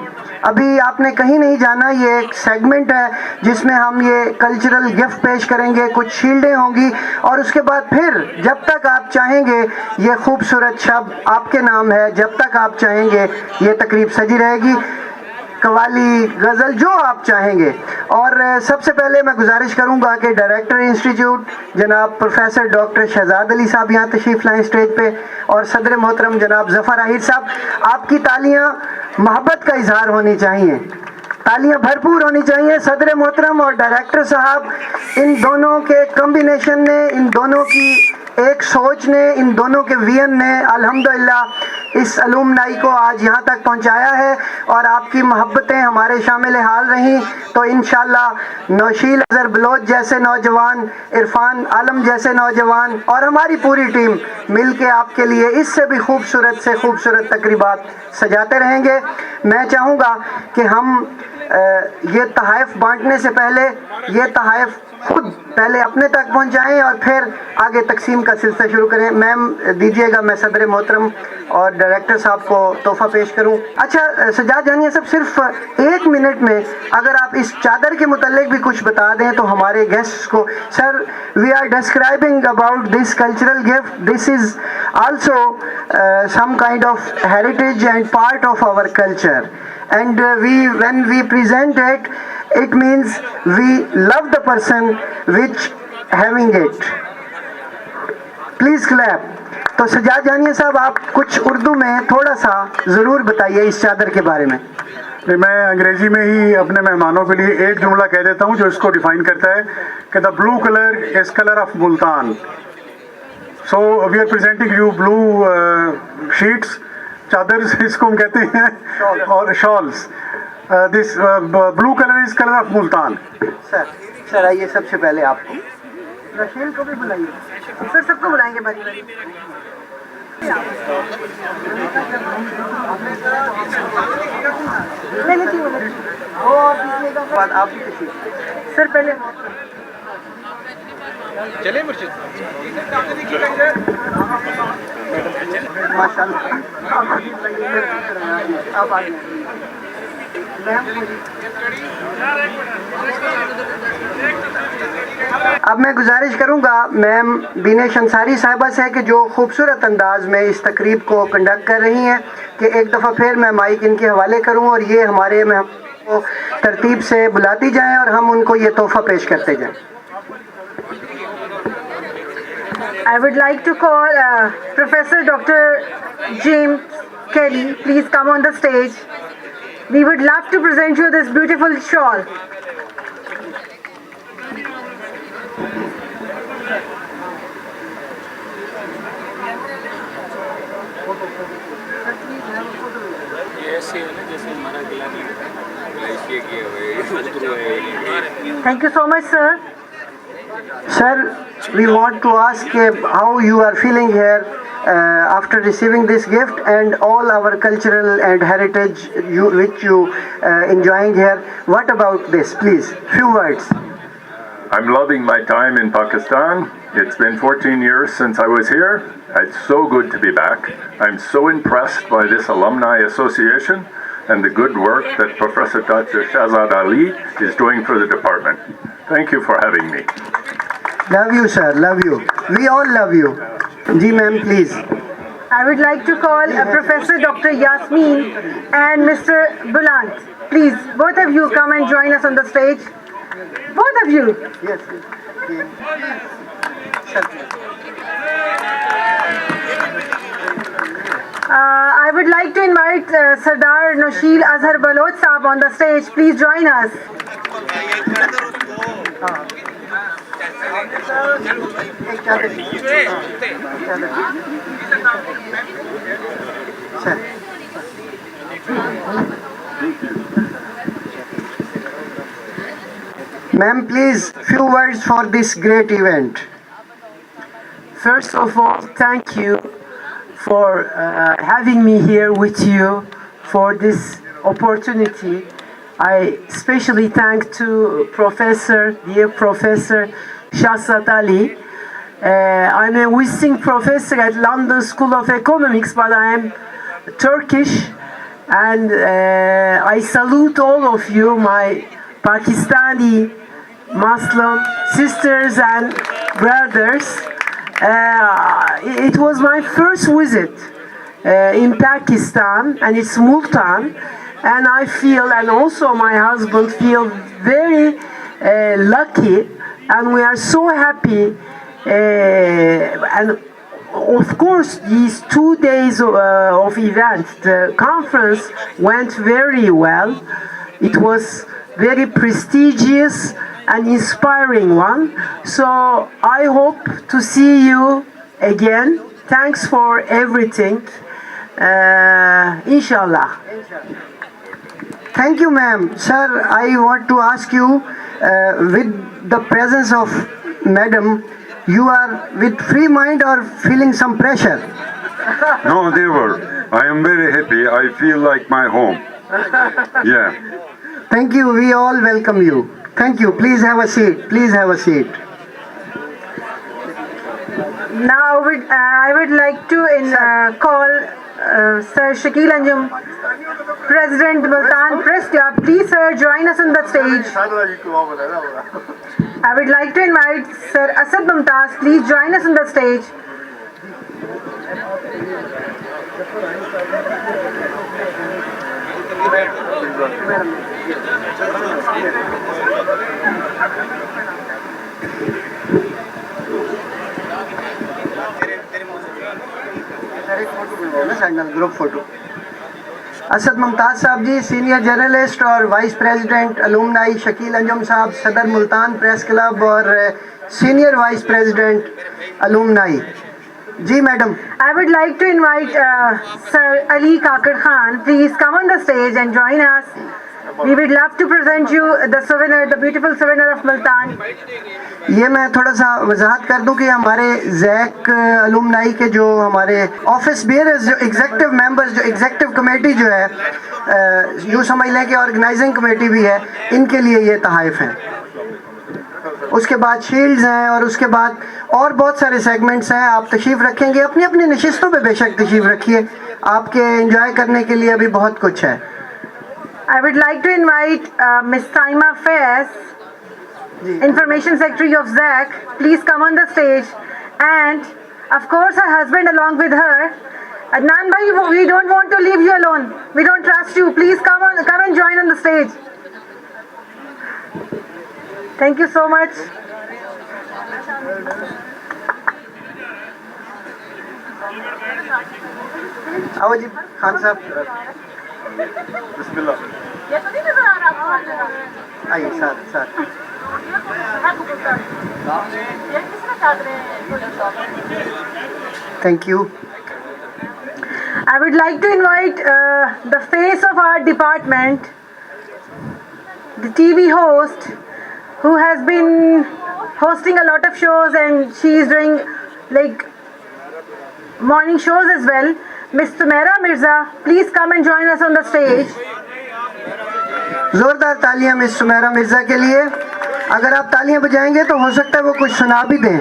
अभी आपने कहीं नहीं जाना, ये एक सेगमेंट है जिसमें हम ये कल्चरल गिफ्ट पेश करेंगे, कुछ शील्डें होंगी, और उसके बाद फिर जब तक आप चाहेंगे ये खूबसूरत शब्द आपके नाम है, जब तक आप चाहेंगे ये तकरीब सजी रहेगी। कवाली, गज़ल, जो आप चाहेंगे। और सबसे पहले मैं गुजारिश करूंगा कि डायरेक्टर इंस्टीट्यूट जनाब प्रोफेसर डॉक्टर शहजाद अली साहब यहाँ तशरीफ़ लाएं स्टेज पे, और सदर मोहतरम जनाब ज़फ़र आहिर साहब। आपकी तालियां मोहब्बत का इजहार होनी चाहिए, तालियां भरपूर होनी चाहिए। सदर मोहतरम और डायरेक्टर साहब, इन दोनों के कॉम्बिनेशन ने, इन दोनों की एक सोच ने, इन दोनों के विजन ने अल्हम्दुलिल्लाह इस अलुमनाई को आज यहाँ तक पहुँचाया है, और आपकी मोहब्बतें हमारे शामिल हाल रहीं तो इंशाअल्लाह नौशील अज़हर बलोच जैसे नौजवान, इरफान आलम जैसे नौजवान और हमारी पूरी टीम मिल के आपके लिए इससे भी खूबसूरत से खूबसूरत तकरीबात सजाते रहेंगे। मैं चाहूँगा कि हम ये तोहफ़ बांटने से पहले ये तोहफ़ खुद पहले अपने तक पहुंचाएं और फिर आगे तकसीम का सिलसिला शुरू करें। मैम दीजिएगा, मैं सदर मोहतरम और डायरेक्टर साहब को तोहफा पेश करूं। अच्छा सजाद जानिया साहब, सिर्फ 1 मिनट में अगर आप इस चादर के मुतालिक भी कुछ बता दें तो हमारे गेस्ट्स को। Sir, we are describing about this cultural gift, this is also some kind of heritage and part of our culture, and when we present it, it means we love the person which having it. Please clap. तो सजाद जानिया साहब, आप कुछ उर्दू में थोड़ा सा ज़रूर बताइए इस चादर के बारे में। मैं अंग्रेजी में ही अपने मेहमानों के लिए एक जुमला कह देता हूँ जो इसको डिफाइन करता है कि the blue colour is colour of Multan. So we are presenting you blue sheets, चादर इसको हम कहते हैं, और shawls. This blue colour is colour of Multan. Sir आइए, सबसे पहले आपको रशील को भी बुलाइए। सर सबको बुलाएंगे बारी बारी। मैं लेती हूँ बाद आप भी तशरीफ। सर पहले चले मुर्शिद। माशाल्लाह आप आ गए। अब मैं गुजारिश करूंगा मैम बीनेश अंसारी साहिबा से कि जो खूबसूरत अंदाज में इस तकरीब को कंडक्ट कर रही हैं, कि एक दफ़ा फिर मैं माइक इनके हवाले करूं और ये हमारे में को तरतीब से बुलाती जाएं और हम उनको ये तोहफा पेश करते जाएं। I would like to call Professor Dr. James Kelly. Please come on the stage. We would love to present you this beautiful shawl. Thank you so much, sir. Sir, we want to ask how you are feeling here after receiving this gift and all our cultural and heritage which you enjoying here. What about this, please? Few words. I'm loving my time in Pakistan. It's been 14 years since I was here. It's so good to be back. I'm so impressed by this alumni association and the good work that Professor Dr. Shahzad Ali is doing for the department. Thank you for having me. Love you, sir. Love you. We all love you. Ji, ma'am, please. I would like to call Professor Dr. Yasmin and Mr. Bulant. Please, both of you come and join us on the stage. Both of you. Yes. I would like to invite Sardar Nosheel Azhar Baloch Saab on the stage. Please join us. Ma'am, please, few words for this great event. First of all, thank you for having me here with you for this opportunity. I especially thank to dear Professor Shahzad Ali. I'm a visiting professor at London School of Economics, but I am Turkish, and I salute all of you, my Pakistani Muslim sisters and brothers. It was my first visit in Pakistan, and it's Multan, and I feel, and also my husband feel very lucky, and we are so happy. And of course, these 2 days of event, the conference went very well. It was very prestigious and inspiring one. So I hope to see you again. Thanks for everything. Inshallah. Thank you, ma'am. Sir, I want to ask you, with the presence of madam, you are with free mind or feeling some pressure? No, never. I am very happy. I feel like my home. Yeah. Thank you. We all welcome you. Thank you. Please have a seat. Please have a seat. Now I would like to call Sir Shakil Anjum, President Multan Press Club. Please, sir, join us on the stage. I would like to invite Sir Asad Mumtaz. Please join us on the stage. Group photo Asad Mumtaz साहब ji, senior journalist और vice president alumni, Shakeel Anjum साहब सदर Multan press club और senior vice president alumni ji, madam. I would like to invite Sir Ali Kakar Khan. Please come on the stage and join us. We would love to present you the souvenir, the beautiful souvenir of Multan. ये मैं थोड़ा सा वजाहत कर दूं कि हमारे Jack alumni के जो हमारे ऑफिस बेयर्स, जो एग्जेक्टिव मेंबर्स, जो एग्जेक्टिव कमेटी जो है, यूँ समझ लें कि ऑर्गेनाइजिंग कमेटी भी है, इनके लिए ये तहाइफ हैं. उसके बाद शील्ड्स हैं और उसके बाद और बहुत सारे सेगमेंट्स हैं. आप तशरीफ़ रखेंगे, अपनी अपनी नशिस्तों पे बेशक तशरीफ़ रखिए, आपके एंजॉय करने के लिए अभी बहुत कुछ है. I would like to invite Miss Saima Faiz, Information Secretary of ZAC. Please come on the stage, and of course her husband along with her. Adnan bhai, we don't want to leave you alone. We don't trust you. Please come and join on the stage. Thank you so much. आओ जी खान साहब, आइए sir. Thank you. I would like to invite the face of our department, the TV host, who has been hosting a lot of shows and she is doing like morning shows as well. Miss Sumaira Mirza, please come and join us on the stage. जोरदार तालियां miss Sumera Mirza के लिए। अगर आप तालियां बजाएंगे तो हो सकता है वो कुछ सुना भी दें।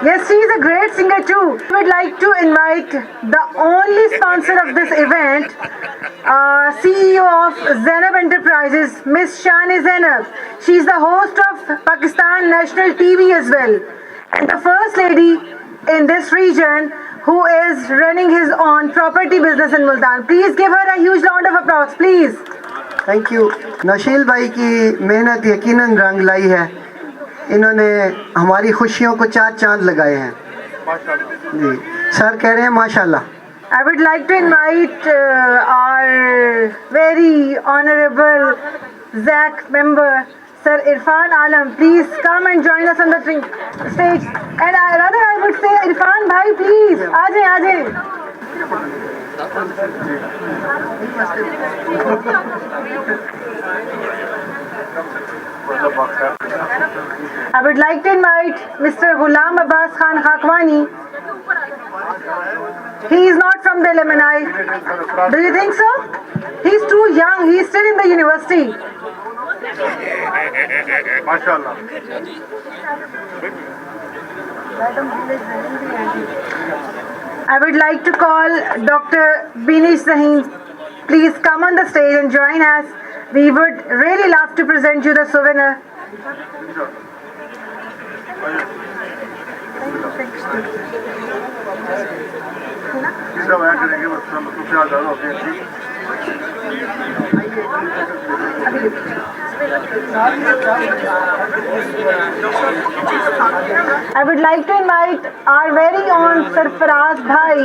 Yes, she is a great singer too. I would like to invite the only sponsor of this event, CEO of Zainab Enterprises, Miss Shani Zainab. She is the host of Pakistan National TV as well, and the first lady in this region who is running his own property business in Multan. Please give her a huge round of applause, please. Thank you. Naushil bhai की मेहनत यकीनन रंग लाई है, इन्होंने हमारी खुशियों को चार चांद लगाए हैं जी। सर कह रहे हैं माशाल्लाह। I would like to invite our very honorable ZAC member, Sir Irfan Alam. Please come and join us on the stage. And I would say, Irfan bhai, please, aaje. I would like to invite Mr. Ghulam Abbas Khan Khakwani. He is not from the LMNI. Do you think so? He's too young. He's still in the university. माशाल्लाह। I would like to call Dr. Binish Zaheen. Please come on the stage and join us. We would really love to present you the souvenir. I would like to invite our very own Sarfaraz Bhai.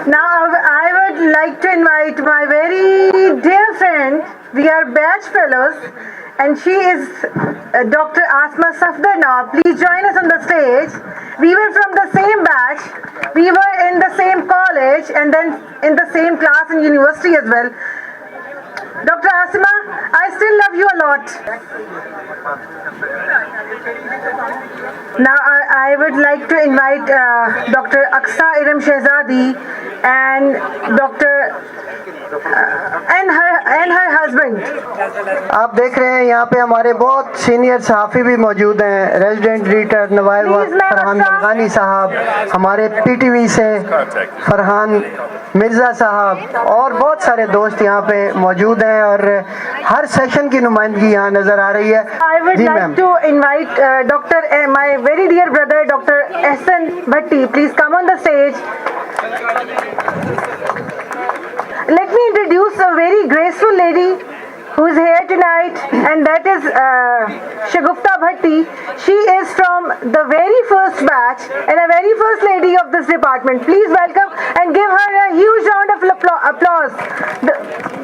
Now I would like to invite my very dear friend. We are batch fellows, and she is Dr. Asma Safdar. Please join us on the stage. We were from the same batch. We were in the same college and then in the same class in university as well. Dr. Asma, I still love you a lot. Now I would like to invite Dr. Aqsa Iram Shehzadi and Dr. and her husband. आप देख रहे हैं यहाँ पे हमारे बहुत senior सहाफ़ी भी मौजूद हैं। रेजिडेंट एडिटर नवाब फरहान मलगानी साहब, हमारे PTV से फरहान मिर्ज़ा साहब और बहुत सारे दोस्त यहाँ पे मौजूद हैं और हर सेशन की नुमाइंदगी यहाँ नज़र आ रही है। I would like to invite my very dear brother Dr. Ehsan Bhatti. Please come on the stage. Let me introduce a very graceful lady who is here tonight, and that is Shagufta Bhatti. She is from the very first batch and a very first lady of this department. Please welcome and give her a huge round of applause.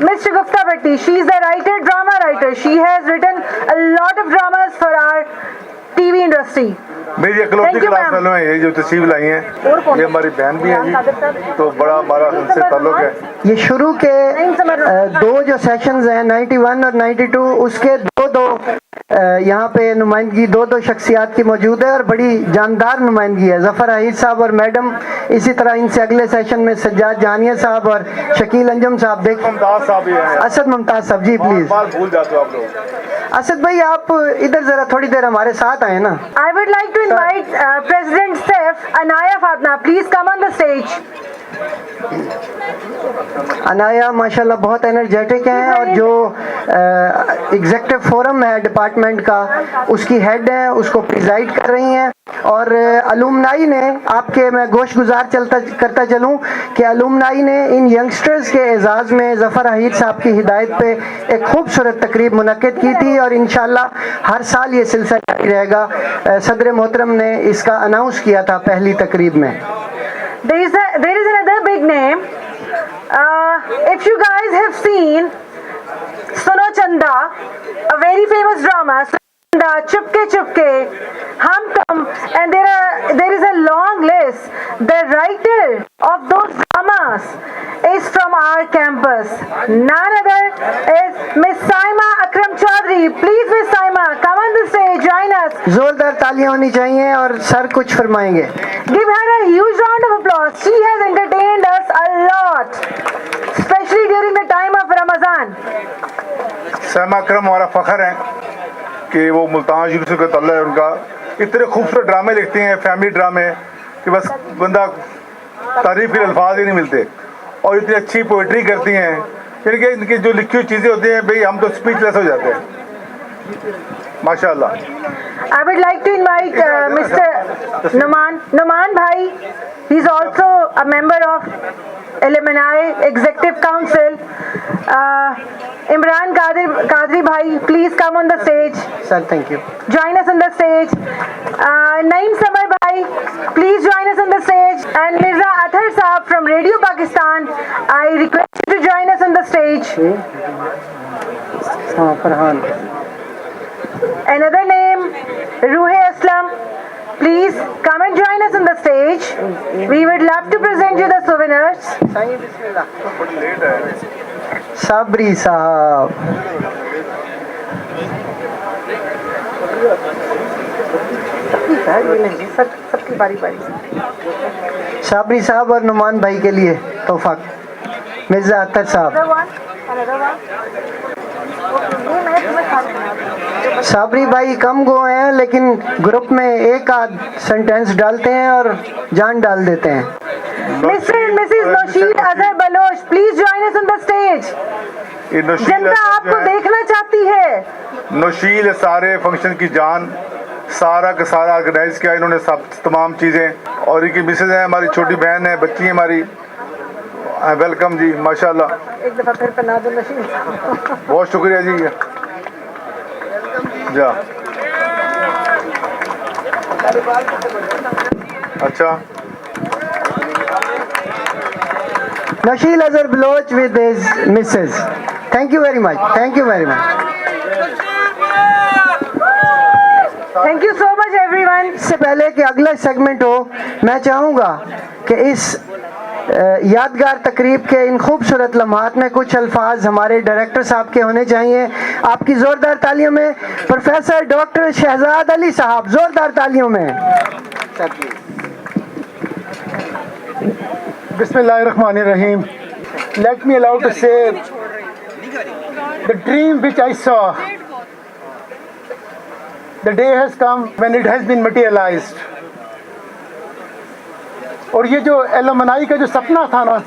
Miss Shagufta Bhatti, she is a writer, drama writer. She has written a lot of dramas for our TV industry. मेरी इकलौती class fellow है ये जो तशरीफ लाई हैं, ये हमारी बहन भी है जी, तो बड़ा हमारा उनसे ताल्लुक है। ये शुरू के दो जो सेशंस हैं 91 और 92, उसके दो यहाँ पे नुमाइंदगी दो शख्सियात की मौजूद है और बड़ी जानदार नुमाइंदगी है। जफ़र अहीर साहब और मैडम, इसी तरह इनसे अगले सेशन में सज्जाद जहानिया साहब और शकील अंजुम साहब। देख असद मुमताज़ साहब जी, प्लीज भूल जाते हो आप लोग। असद भाई आप इधर जरा थोड़ी देर हमारे साथ आए ना। I would like to invite President SAIF Anaya Fatna. Please come on the stage. Anaya माशाल्लाह बहुत एनर्जेटिक हैं और जो एग्जेक्टिव फोरम है डिपार्टमेंट का उसकी हेड है, उसको प्रिजाइड कर रही हैं। और अलुमनाई ने आपके मैं गोश गुजार करता चलूँ कि अलुमनाई ने इन यंगस्टर्स के एजाज़ में ज़फ़र अहीर साहब की हिदायत पे एक खूबसूरत तकरीब मुनक़्क़िद की थी और इंशाअल्लाह हर साल ये सिलसिला जारी रहेगा। सदर मोहतरम ने इसका अनाउंस किया था पहली तकरीब में। There is another big name. If you guys have seen Suno Chanda, a very famous drama, Chanda, Chupke Chupke, Hum Tum, and there is a long list. The writer of those dramas is from our campus. None other is Miss Saima Akram Chaudhary. Please, Miss Saima, come on the stage, join us. जोरदार तालियां होनी चाहिए और sir कुछ फरमाएंगे. Give her a huge round of applause. She has entertained us a lot, especially during the time of Ramadan. Saima अकरम हमारा फ़ख्र है कि वो मुल्तान यूनिवर्सिटी का तल्ला है उनका. इतने खूबसूरत ड्रामे लिखते हैं, फैमिली ड्रामे, कि बस बंदा तारीफ के अल्फाज ही नहीं मिलते. और इतनी अच्छी पोइट्री करती हैं, यानी कि इनकी जो लिखी हुई चीज़ें होती हैं भाई हम तो स्पीचलेस हो जाते हैं. माशाल्लाह. I would like to invite Mr. Numan Bhai. He's also a member of Alumni Executive Council. Imran Qadri Bhai, please come on the stage. Sir, thank you. Join us on the stage. Naeem Samar Bhai, please join us on the stage. And Mirza Athar Saab from Radio Pakistan, I request you to join us on the stage. Farhan. Another name, Ruhe Aslam. Please come and join us on the stage. We would love to present you the souvenirs. Sabri Sahab. सबकी बारी बारी से. साबरी साहब और नुमान भाई के लिए तोहफा. मिर्जा अख्तर साहब. साबरी भाई कम गो हैं लेकिन ग्रुप में एक आध सेंटेंस डालते हैं और जान डाल देते हैं. Mr. and Mrs. Nosheel Azhar Baloch, please join us on the stage. जनता आपको देखना चाहती है. नौशील सारे फंक्शन की जान, सारा का सारा ऑर्गेनाइज किया इन्होंने, सब तमाम चीज़ें. और इनकी मिसेज है, हमारी छोटी बहन है, बच्ची है हमारी. वेलकम जी, माशाल्लाह. एक दफा फिर पहना दो नशील. बहुत शुक्रिया जी. जा अच्छा. Nosheel Azhar Baloch with his missus. Thank you very much. Thank you very much. Thank you so much everyone. इससे पहले कि अगला सेगमेंट हो, मैं चाहूँगा कि इस यादगार तकरीब के इन खूबसूरत लम्हात में कुछ अल्फाज हमारे डायरेक्टर साहब के होने चाहिए. आपकी ज़ोरदार तालियों में प्रोफेसर डॉक्टर शहजाद अली साहब, ज़ोरदार तालियों में. Bismillahirrahmanirrahim. Let me allow to say the dream which I saw, the day has come when it has been materialized. और ये जो एलुमनाई का जो सपना था ना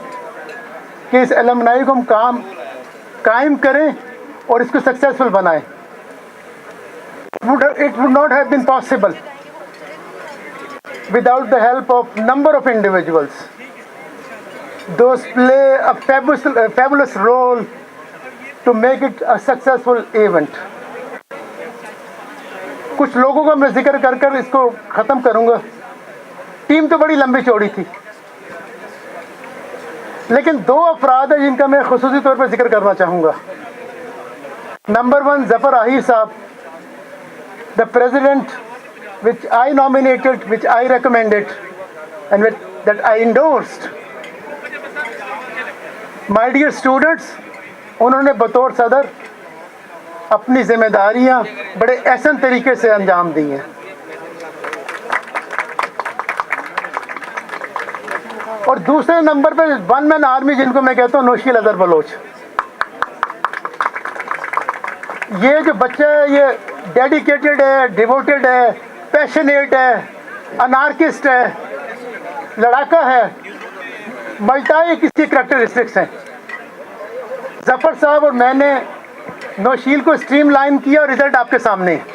कि इस एलुमनाई को हम कायम करें और इसको सक्सेसफुल बनाएं, it would not have been possible without the help of number of individuals. Those play a fabulous role to make it a successful event. कुछ लोगों का मैं जिक्र कर इसको ख़त्म करूँगा. टीम तो बड़ी लंबी चौड़ी थी, लेकिन दो अफराद हैं जिनका मैं खुसूसी तौर पर जिक्र करना चाहूँगा. नंबर 1 ज़फ़र आहिर साहब, the president which I nominated, which I recommended and that I endorsed. My dear students, उन्होंने बतौर सदर अपनी जिम्मेदारियां बड़े एहसन तरीके से अंजाम दी हैं. और दूसरे नंबर पे वन मैन आर्मी जिनको मैं कहता हूँ नौशील अज़हर बलोच. ये जो बच्चा है ये डेडिकेटेड है, डिवोटेड है, पैशनेट है, अनार्किस्ट है, लड़ाका है, मल्टाई किसकी करैक्टरिस्टिक्स हैं. ज़फ़र साहब और मैंने नौशील को स्ट्रीमलाइन किया और रिजल्ट आपके सामने है.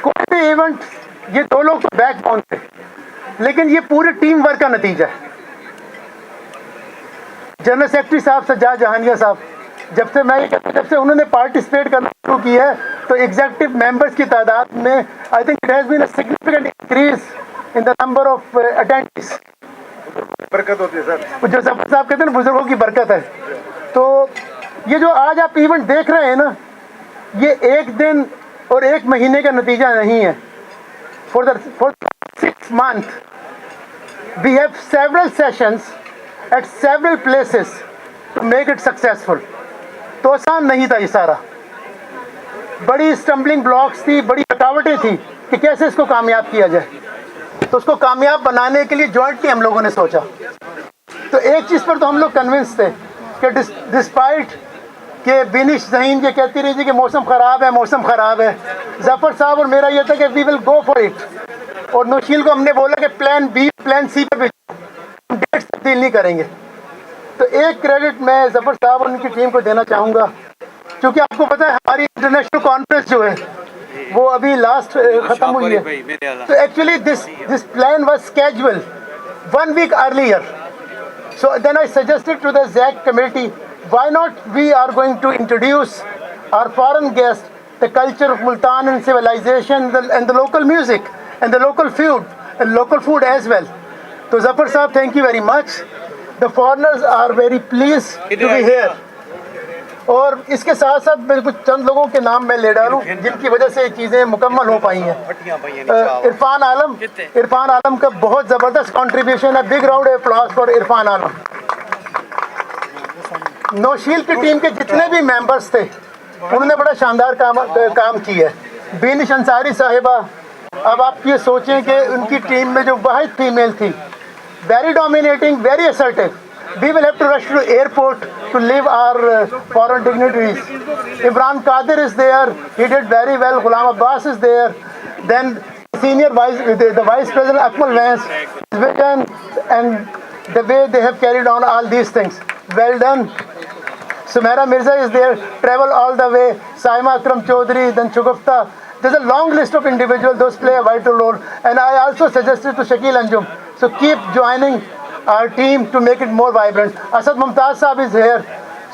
कोई भी इवेंट ये दो लोग तो बैकबोन थे, लेकिन ये पूरे टीम वर्क का नतीजा है. जनरल सेक्रेटरी साहब सज्जाद जहानिया साहब, जब से उन्होंने पार्टिसिपेट करना शुरू किया है तो एग्जीक्यूटिव मेंबर्स की तादाद में I think it has been a significant increase in the number of attendants. बरकत होती है सर, जो ज़फ़र साहब कहते हैं ना, बुजुर्गों की बरकत है. तो ये जो आज आप इवेंट देख रहे हैं ना, ये एक दिन और एक महीने का नतीजा नहीं है. For 6 months We have several sessions at several places to make it successful. तो आसान नहीं था ये सारा, बड़ी स्टम्बलिंग ब्लॉक्स थी, बड़ी रुकावटें थी कि कैसे इसको कामयाब किया जाए। तो उसको कामयाब बनाने के लिए जॉइंटली हम लोगों ने सोचा। तो एक चीज़ पर तो हम लोग कन्विंस थे कि डिस्पाइट कि बिनिश ज़हीन ये कहती रही थी कि मौसम ख़राब है, मौसम ख़राब है, ज़फ़र साहब और मेरा ये था कि we will go for it. और नौशील को हमने बोला कि प्लान बी प्लान सी पे भी हम डेट्स तब्दील नहीं करेंगे। तो एक क्रेडिट मैं ज़फ़र साहब और उनकी टीम को देना चाहूँगा, क्योंकि आपको पता है हमारी इंटरनेशनल कॉन्फ्रेंस जो है वो अभी लास्ट ख़त्म हुई है। तो actually this plan was scheduled 1 week earlier. So then I suggested to the ZAC committee, why not we are going to introduce our foreign guests, the culture of Multan and civilization and the local music and the local food as well. So Zafar Sahab, thank you very much. The foreigners are very pleased to be here. और इसके साथ साथ मैं कुछ चंद लोगों के नाम मैं ले डालूं जिनकी वजह से ये चीज़ें मुकम्मल हो पाई हैं। इरफान आलम का बहुत ज़बरदस्त कंट्रीब्यूशन है। Big round of applause for Irfan Alam. नौशील की टीम के जितने भी मेंबर्स थे उन्होंने बड़ा शानदार काम किया है। बिनिश अंसारी साहिबा, अब आप ये सोचें कि उनकी टीम में जो वाहिद फीमेल थी, very dominating, very assertive. We will have to rush to airport to leave our foreign dignitaries. Imran Qadir is there. He did very well. Ghulam Abbas is there. Then the vice president Akmal Vance, vision and the way they have carried on all these things. Well done. Sumaira Mirza is there. Travel all the way. Saima Akram Chaudhary, then Shugufta. There's a long list of individuals. Those play a vital role. And I also suggested to Shakil Anjum. So keep joining our team to make it more vibrant. Asad Mumtaz Saab is here,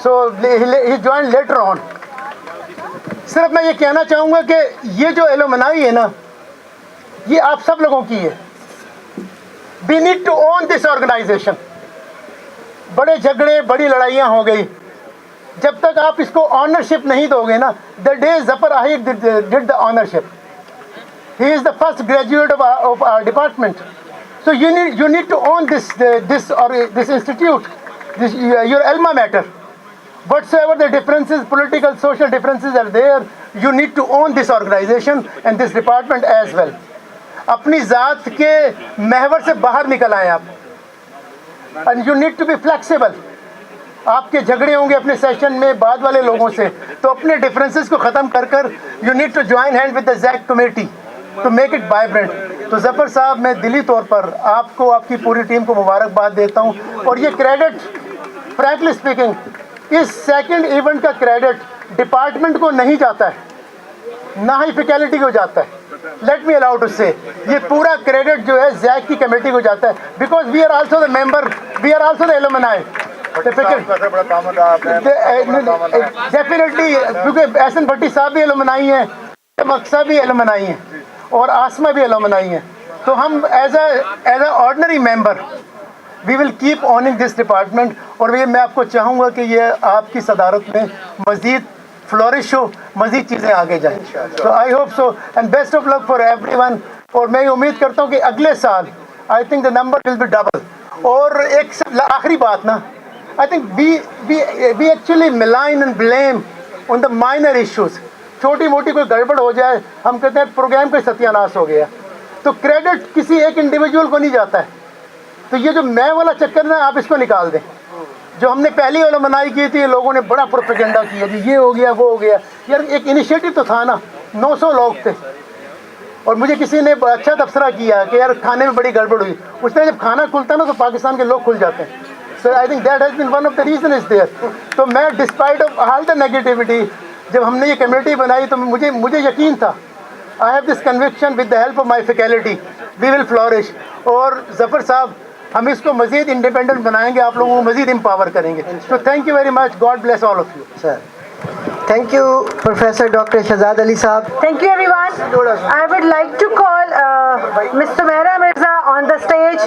so he joined later on. सिर्फ मैं ये कहना चाहूँगा कि ये जो alumni है ना, ये आप सब लोगों की है। We need to own this organization. बड़े झगड़े, बड़ी लड़ाइयाँ हो गई, जब तक आप इसको ऑनरशिप नहीं दोगे ना, the day Zafar Ahir did the ownership. He is the first graduate of our department. So you need to own this institute, your alma mater. Whatsoever the differences, political, social differences are there, you need to own this organization and this department as well. अपनी ज़ात के महवर से बाहर निकल आए आप, and you need to be flexible. आपके झगड़े होंगे अपने सेशन में बाद वाले लोगों से, तो अपने differences को ख़त्म कर you need to join hand with the ZAC committee to make it vibrant. तो ज़फ़र साहब, मैं दिली तौर पर आपको, आपकी पूरी टीम को मुबारकबाद देता हूँ। और ये क्रेडिट, फ्रैंकली स्पीकिंग, इस सेकंड इवेंट का क्रेडिट डिपार्टमेंट को नहीं जाता है, ना ही फैकल्टी को जाता है। लेट मी अलाउ टू से, ये पूरा क्रेडिट जो है ZAC की कमेटी को जाता है, because we are also the member, we are also the alumni. Definitely, क्योंकि एहसन भट्टी साहब भी एलुमनाई हैं, मक्सा भी एलुमनाई हैं और आसमा भी एलुमनाई हैं। तो हम as a ordinary member we will keep owning this department. और ये मैं आपको चाहूँगा कि ये आपकी सदारत में मज़ीद फ्लोरिश हो, मज़ीद चीज़ें आगे जाएँ। तो I hope so and best of luck for everyone. और मैं उम्मीद करता हूँ कि अगले साल I think the number will be double. और एक आखिरी बात ना, I think we actually malign and blame on the minor issues. छोटी मोटी कोई गड़बड़ हो जाए, हम कहते हैं प्रोग्राम का सत्यानाश हो गया, तो क्रेडिट किसी एक इंडिविजुअल को नहीं जाता है। तो ये जो मैं वाला चक्कर ना, आप इसको निकाल दें। जो हमने पहली एलुमनाई की थी, लोगों ने बड़ा प्रोपेगेंडा किया जी, ये हो गया, वो हो गया। यार एक इनिशिएटिव तो था ना, 900 लोग थे, और मुझे किसी ने अच्छा तबसरा किया कि यार खाने में बड़ी गड़बड़ हुई। उसने जब खाना खुलता है ना, तो पाकिस्तान के लोग खुल जाते हैं। So I think that has been one of the reason is there. तो मैं despite of all the negativity, जब हमने ये कमेटी बनाई तो मुझे यकीन था, I have this conviction with the help of my faculty we will flourish. और ज़फ़र साहब, हम इसको मज़ीद इंडिपेंडेंट बनाएंगे, आप लोगों को मज़ीद एम्पावर करेंगे। तो thank you very much, God bless all of you sir. Thank you, Professor Dr. Shahzad Ali Saab. Thank you everyone. I would like to call Ms. Sumaira Mirza on the stage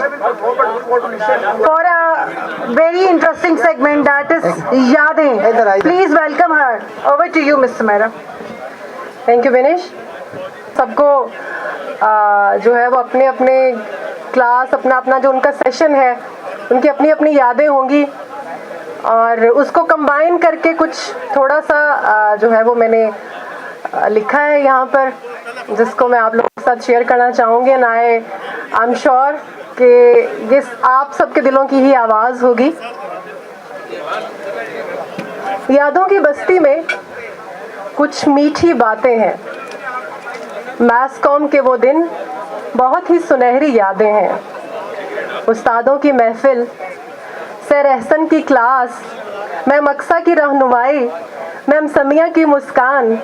for a very interesting segment, that is Yaadein. Please welcome her. Over to you, Ms. Sumaira. Thank you, Binish. सबको जो है वो अपने अपने class, अपना अपना जो उनका सेशन है, उनकी अपनी अपनी यादें होंगी और उसको कंबाइन करके कुछ थोड़ा सा जो है वो मैंने लिखा है यहाँ पर, जिसको मैं आप लोगों के साथ शेयर करना चाहूँगी। एंड आई एम श्योर कि ये आप सबके दिलों की ही आवाज़ होगी। यादों की बस्ती में कुछ मीठी बातें हैं, मैस कॉम के वो दिन बहुत ही सुनहरी यादें हैं। उस्तादों की महफिल, सर एहसन की क्लास, मैम अक्सा की रहनुमाई, मैम समिया की मुस्कान,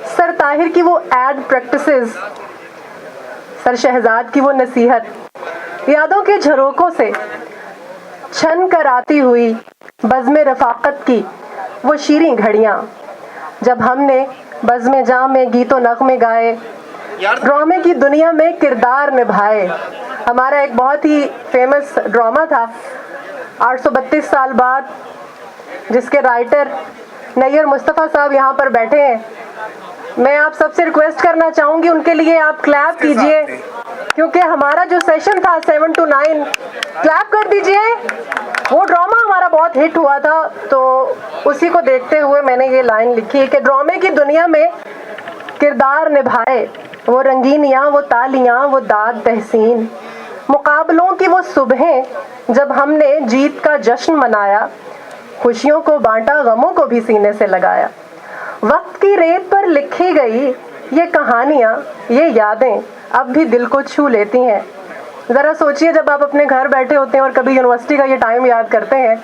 सर ताहिर की वो एड प्रैक्टिसेस, सर शहजाद की वो नसीहत, यादों के झरोकों से छन कर आती हुई बज़्म रफ़ाक़त की वो शीरीं घड़ियाँ, जब हमने बज़्म जाम में गीतो नग़्मे गाए, ड्रामे की दुनिया में किरदार निभाए। हमारा एक बहुत ही फेमस ड्रामा था 832 साल बाद, जिसके राइटर नैयर मुस्तफ़ा साहब यहाँ पर बैठे हैं। मैं आप सबसे रिक्वेस्ट करना चाहूँगी, उनके लिए आप क्लैप कीजिए, क्योंकि हमारा जो सेशन था 7 to 9, क्लैप कर दीजिए। वो ड्रामा हमारा बहुत हिट हुआ था, तो उसी को देखते हुए मैंने ये लाइन लिखी कि ड्रामे की दुनिया में किरदार निभाए, वो रंगीनियाँ, वो तालियाँ, वो दाद तहसीन, मुकाबलों की वो सुबहें जब हमने जीत का जश्न मनाया, खुशियों को बांटा, गमों को भी सीने से लगाया। वक्त की रेत पर लिखी गई ये कहानियाँ, ये यादें अब भी दिल को छू लेती हैं। ज़रा सोचिए, जब आप अपने घर बैठे होते हैं और कभी यूनिवर्सिटी का ये टाइम याद करते हैं,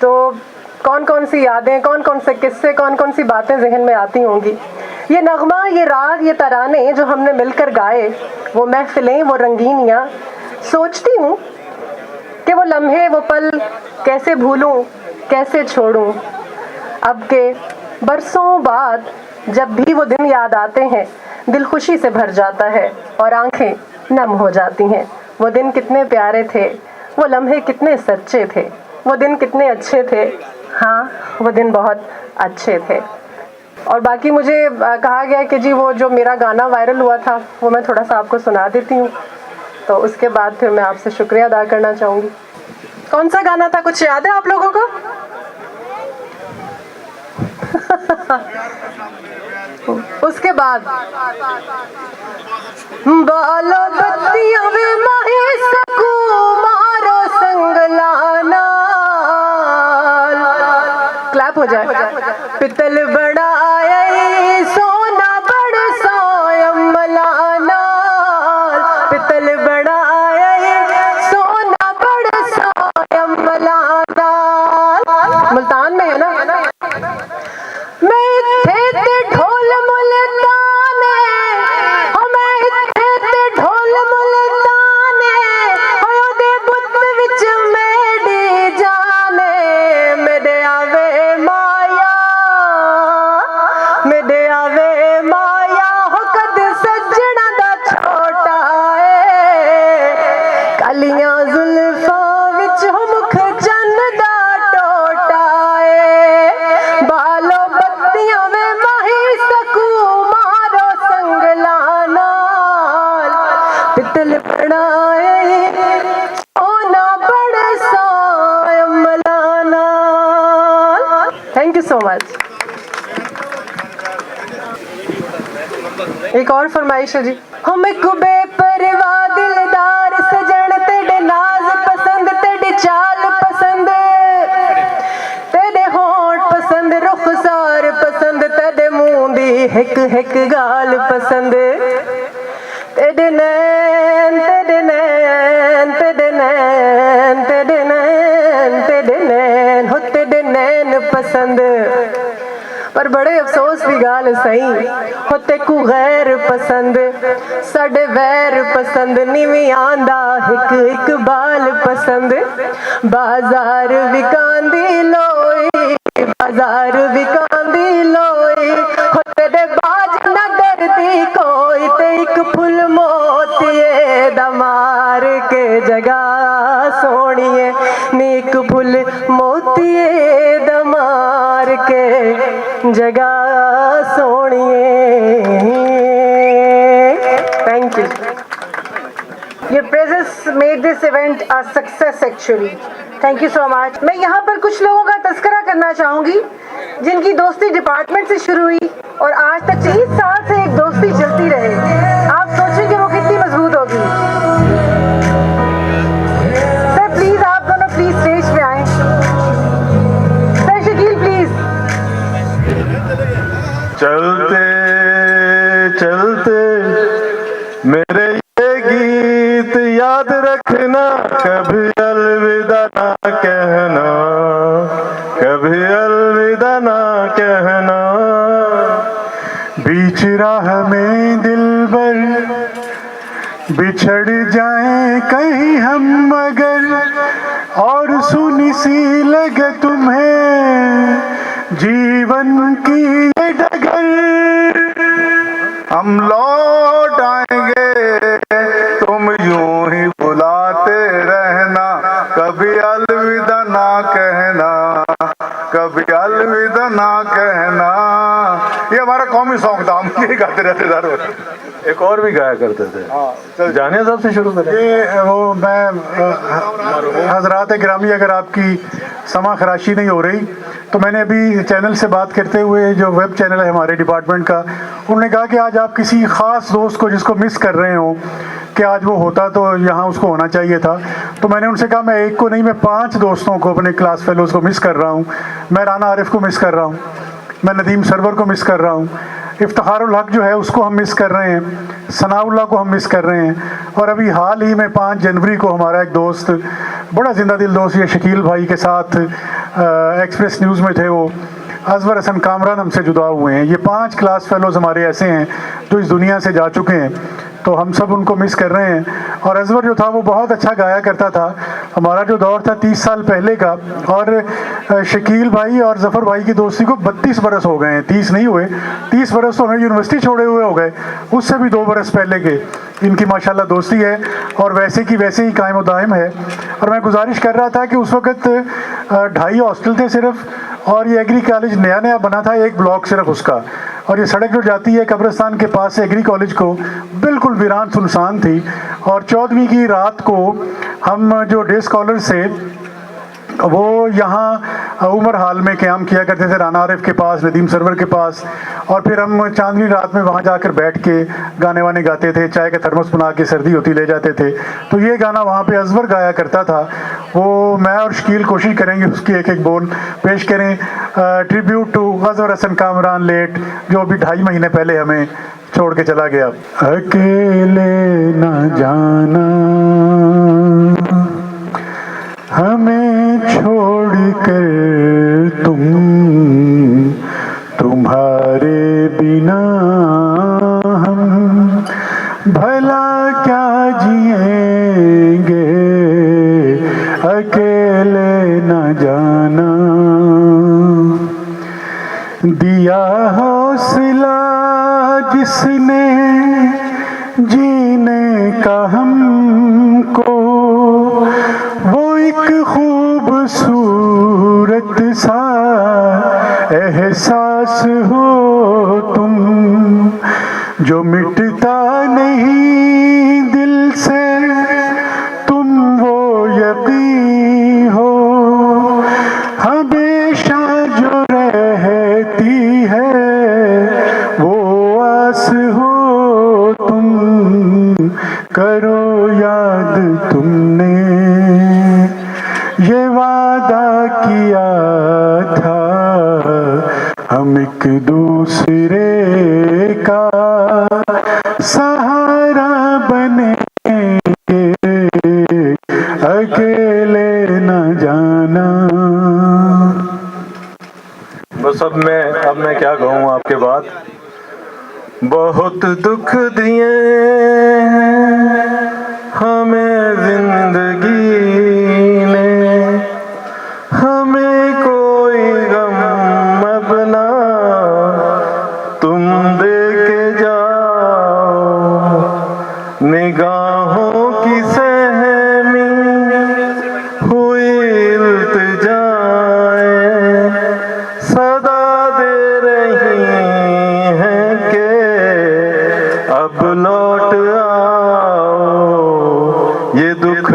तो कौन कौन सी यादें, कौन कौन से किस्से, कौन कौन सी बातें जहन में आती होंगी। ये नगमा, ये राग, ये तराने जो हमने मिलकर गाए, वो महफिलें, वो रंगीनियाँ, सोचती हूँ कि वो लम्हे, वो पल कैसे भूलूं, कैसे छोड़ूं। अब के बरसों बाद जब भी वो दिन याद आते हैं, दिल खुशी से भर जाता है और आंखें नम हो जाती हैं। वो दिन कितने प्यारे थे, वो लम्हे कितने सच्चे थे, वो दिन कितने अच्छे थे। हाँ, वो दिन बहुत अच्छे थे। और बाकी मुझे कहा गया कि जी वो जो मेरा गाना वायरल हुआ था, वो मैं थोड़ा सा आपको सुना देती हूँ, तो उसके बाद फिर मैं आपसे शुक्रिया अदा करना चाहूँगी। कौन सा गाना था, कुछ याद है आप लोगों को? उसके बाद बालो बत्तियां वे माही सकू मारो संगलाना, क्लैप हो जाए। पितल बनाए सोना बड़ सोयम मलाना, पितल बनाए सोना बड़ सोयम मलाना। मुल्तान में है ना। मैं थे ते ढोल मुल्ताने, मैं इत्थे ते ढोल मुल्ताने, होयो दे बुत विच मेरी जाने, मेरे आवे माया, मेरे आवे माया, हो कद सजना दा छोटा है, कालियां जुल्फां विच हो मुख चन्न दा टोटा है, बालो बत्तियां वे माही सकू मारो संगलाना, पितल बनाए सोना बड़ Soyam Malana. Thank you so much. एक और फरमाइश है जी। हम कुबे परवाह दिलदार सजन, तेरे नाज पसंद, तेरी चाल पसंद, तेरे होंठ पसंद, रुखसार पसंद, तेरे मुंह दी हिक हिक गाल पसंद, तेरे नैन, तेरे नैन, तेरे नैन, तेरे नैन, तेरे नैन, हो तेरे नैन पसंद। पर बड़े अफसोस की गाल सही, हो तेकू गैर पसंद, साडे वैर पसंद, नीवी आंदा हिक हिक बाल पसंद। बाजार विकांदी लोई, बाजार विकांदी लोई, हो तेरे बाज न डरदी कोई, ते एक फुल मोतिए दमार के जगह सोनिए, नीक फुल मोतिए दमार के जगह सोनिए। Thank you. ये praises made this event a success actually. Thank you so much. मैं यहाँ पर कुछ लोगों का तस्करा करना चाहूँगी जिनकी दोस्ती डिपार्टमेंट से शुरू हुई और आज तक 30 साल से एक दोस्ती चलती रहे। आप सोचें कि वो कितनी मजबूत होगी। सर प्लीज आप दोनों प्लीज स्टेज पे आए। Sir Shakeel please. चलते चलते मेरे ये गीत याद रखना, कभी अलविदा ना कहना, कभी अलविदा ना कहना। बीच राह में दिलबर बिछड़ जाए कहीं हम मगर, और सुनी सी लगे तुम्हें जीवन की ये डगर। हम लौट आएंगे तुम यूं ही बुलाते रहना, कभी अलविदा ना कहना, कभी अलविदा ना कहना। ये हमारा कौमी सॉन्ग था, हम ये गाते रहते थे। एक और भी गाया करते थे। जानिया साहब से शुरू करें। ये वो मैं हजरात गिरामी, अगर आपकी समा खराशी नहीं हो रही तो मैंने अभी चैनल से बात करते हुए, जो वेब चैनल है हमारे डिपार्टमेंट का, उन्होंने कहा कि आज आप किसी ख़ास दोस्त को जिसको मिस कर रहे हो कि आज वो होता तो यहाँ उसको होना चाहिए था। तो मैंने उनसे कहा मैं एक को नहीं, मैं 5 दोस्तों को, अपने क्लास फेलोज़ को मिस कर रहा हूँ। मैं राना आरिफ को मिस कर रहा हूँ, मैं नदीम सरवर को मिस कर रहा हूँ, इफ्तिखारुल हक जो है उसको हम मिस कर रहे हैं, सनाउल्लाह को हम मिस कर रहे हैं। और अभी हाल ही में 5 जनवरी को हमारा एक दोस्त, बड़ा जिंदा दिल दोस्त, ये शकील भाई के साथ एक्सप्रेस न्यूज़ में थे, वो अजवर हसन कामरान हमसे जुदा हुए हैं। ये 5 क्लास फेलोज़ हमारे ऐसे हैं जो इस दुनिया से जा चुके हैं, तो हम सब उनको मिस कर रहे हैं। और अजवर जो था वो बहुत अच्छा गाया करता था। हमारा जो दौर था 30 साल पहले का, और शकील भाई और जफ़र भाई की दोस्ती को 32 बरस हो गए हैं, 30 नहीं हुए, 30 बरस तो हमें यूनिवर्सिटी छोड़े हुए हो गए, उससे भी 2 बरस पहले के इनकी माशाल्लाह दोस्ती है और वैसे की वैसे ही कायम दायम है। और मैं गुजारिश कर रहा था कि उस वक़्त 2.5 हॉस्टल थे सिर्फ, और ये एग्री कॉलेज नया नया बना था, एक ब्लॉक सिर्फ उसका, और ये सड़क जो जाती है कब्रिस्तान के पास से एग्री कॉलेज को, बिल्कुल वीरान सुनसान थी। और 14वीं की रात को हम जो डे स्कॉलर से वो यहाँ उमर हाल में क़याम किया करते थे, राना आरिफ के पास, नदीम सरवर के पास, और फिर हम चांदनी रात में वहाँ जाकर बैठ के गाने वाने गाते थे, चाय का थर्मस बना के सर्दी होती ले जाते थे। तो ये गाना वहाँ पे अजवर गाया करता था, वो मैं और शकील कोशिश करेंगे उसकी एक एक बोल पेश करें। Tribute to Azwar Hasan Kamran late, जो अभी 2.5 महीने पहले हमें छोड़ के चला गया। अकेले न जाना हमें छोड़ कर तुम, तुम्हारे बिना हम भला क्या जिएंगे, अकेले न जाना। दिया हौसला जिसने जीने का हमको, वो एक खूबसूरत सा एहसास हो तुम, जो मिटता नहीं दिल से, तुम वो यकीन हो हमेशा जो रहती है, वो आस हो तुम, करो याद तुमने ये वादा किया था, हम एक दूसरे का सहारा बनेंगे, अकेले न जाना। बस अब मैं क्या कहूँ आपके बाद। बहुत दुख दिए हमें जिंदगी ने, हमें कोई गम अपना तुम दे के जाओ, निगाहों की सहमी हुई इल्तिजाएं सदा दे रही हैं कि अब लौट आओ, ये दुख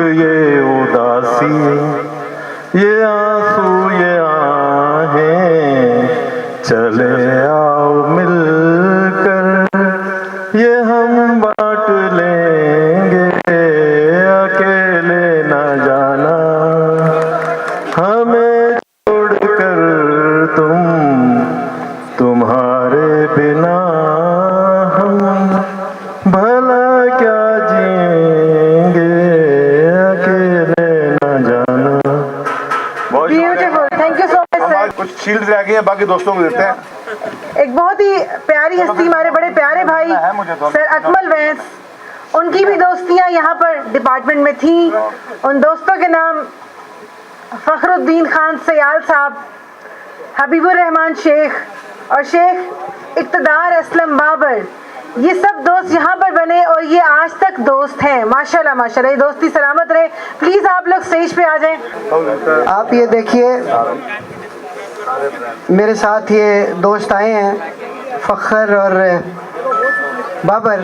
थैंक यू सो मच हमारे सर। कुछ शील्ड रह गए हैं, बाकी दोस्तों को देते हैं। एक बहुत ही प्यारी हस्ती, हमारे बड़े प्यारे भाई सर अकमल वैस, उनकी भी दोस्तियां यहाँ पर डिपार्टमेंट में थी। उन दोस्तों के नाम फखरुद्दीन खान सयाल साहब, हबीबुर रहमान शेख और शेख इक़्तिदार असलम बाबर, ये सब दोस्त यहाँ पर बने और ये आज तक दोस्त हैं। माशाल्लाह माशाल्लाह, ये दोस्ती सलामत रहे। प्लीज़ आप लोग स्टेज पे आ जाएं। आप ये देखिए, मेरे साथ ये दोस्त आए हैं, फ़खर और बाबर,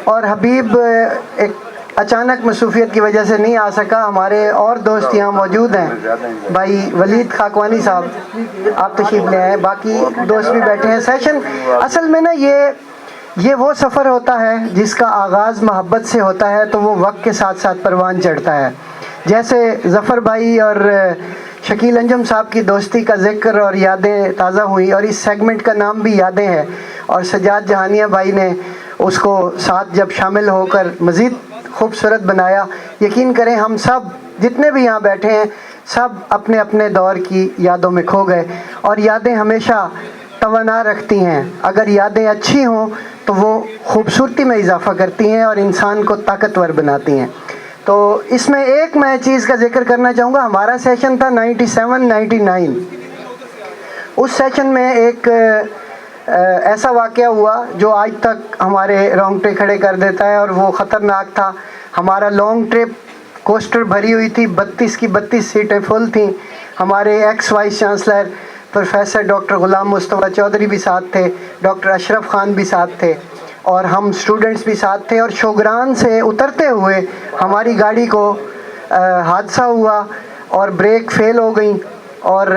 और हबीब एक अचानक मसरूफियत की वजह से नहीं आ सका। हमारे और दोस्त यहाँ मौजूद हैं, भाई वलीद खाकवानी साहब आप तशरीफ़ ले आए, बाकी दोस्त भी बैठे हैं। सेशन असल में ना ये वो सफ़र होता है जिसका आगाज़ मोहब्बत से होता है, तो वो वक्त के साथ साथ परवान चढ़ता है। जैसे ज़फ़र भाई और शकील अंजुम साहब की दोस्ती का ज़िक्र और यादें ताज़ा हुई, और इस सेगमेंट का नाम भी यादें है, और सजाद जहानिया भाई ने उसको साथ जब शामिल होकर मज़ीद खूबसूरत बनाया। यकीन करें हम सब जितने भी यहाँ बैठे हैं सब अपने अपने दौर की यादों में खो गए, और यादें हमेशा तवाना रखती हैं। अगर यादें अच्छी हों तो वो खूबसूरती में इजाफ़ा करती हैं और इंसान को ताकतवर बनाती हैं। तो इसमें एक मैं चीज़ का जिक्र करना चाहूँगा। हमारा सेशन था 97-99, उस सेशन में एक ऐसा वाक़या हुआ जो आज तक हमारे रोंगटे खड़े कर देता है, और वो ख़तरनाक था। हमारा लॉन्ग ट्रिप कोस्टर भरी हुई थी, 32 की 32 सीटें फुल थी। हमारे ex vice chancellor professor doctor Ghulam Mustafa Chaudhry भी साथ थे, डॉक्टर अशरफ ख़ान भी साथ थे, और हम स्टूडेंट्स भी साथ थे। और शोगरान से उतरते हुए हमारी गाड़ी को हादसा हुआ और ब्रेक फेल हो गई, और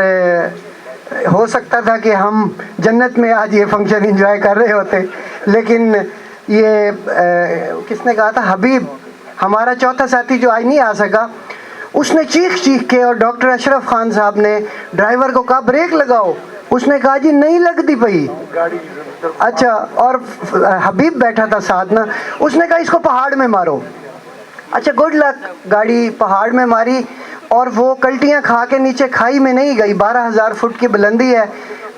हो सकता था कि हम जन्नत में आज ये फंक्शन एंजॉय कर रहे होते, लेकिन ये किसने कहा था, हबीब हमारा चौथा साथी जो आज नहीं आ सका, उसने चीख के, और डॉक्टर अशरफ खान साहब ने ड्राइवर को कहा ब्रेक लगाओ, उसने कहा जी नहीं लगती पई। अच्छा, और हबीब बैठा था साथ ना, उसने कहा इसको पहाड़ में मारो। अच्छा, गुड लक, गाड़ी पहाड़ में मारी और वो कल्टियाँ खा के नीचे खाई में नहीं गई। 12,000 फुट की बुलंदी है,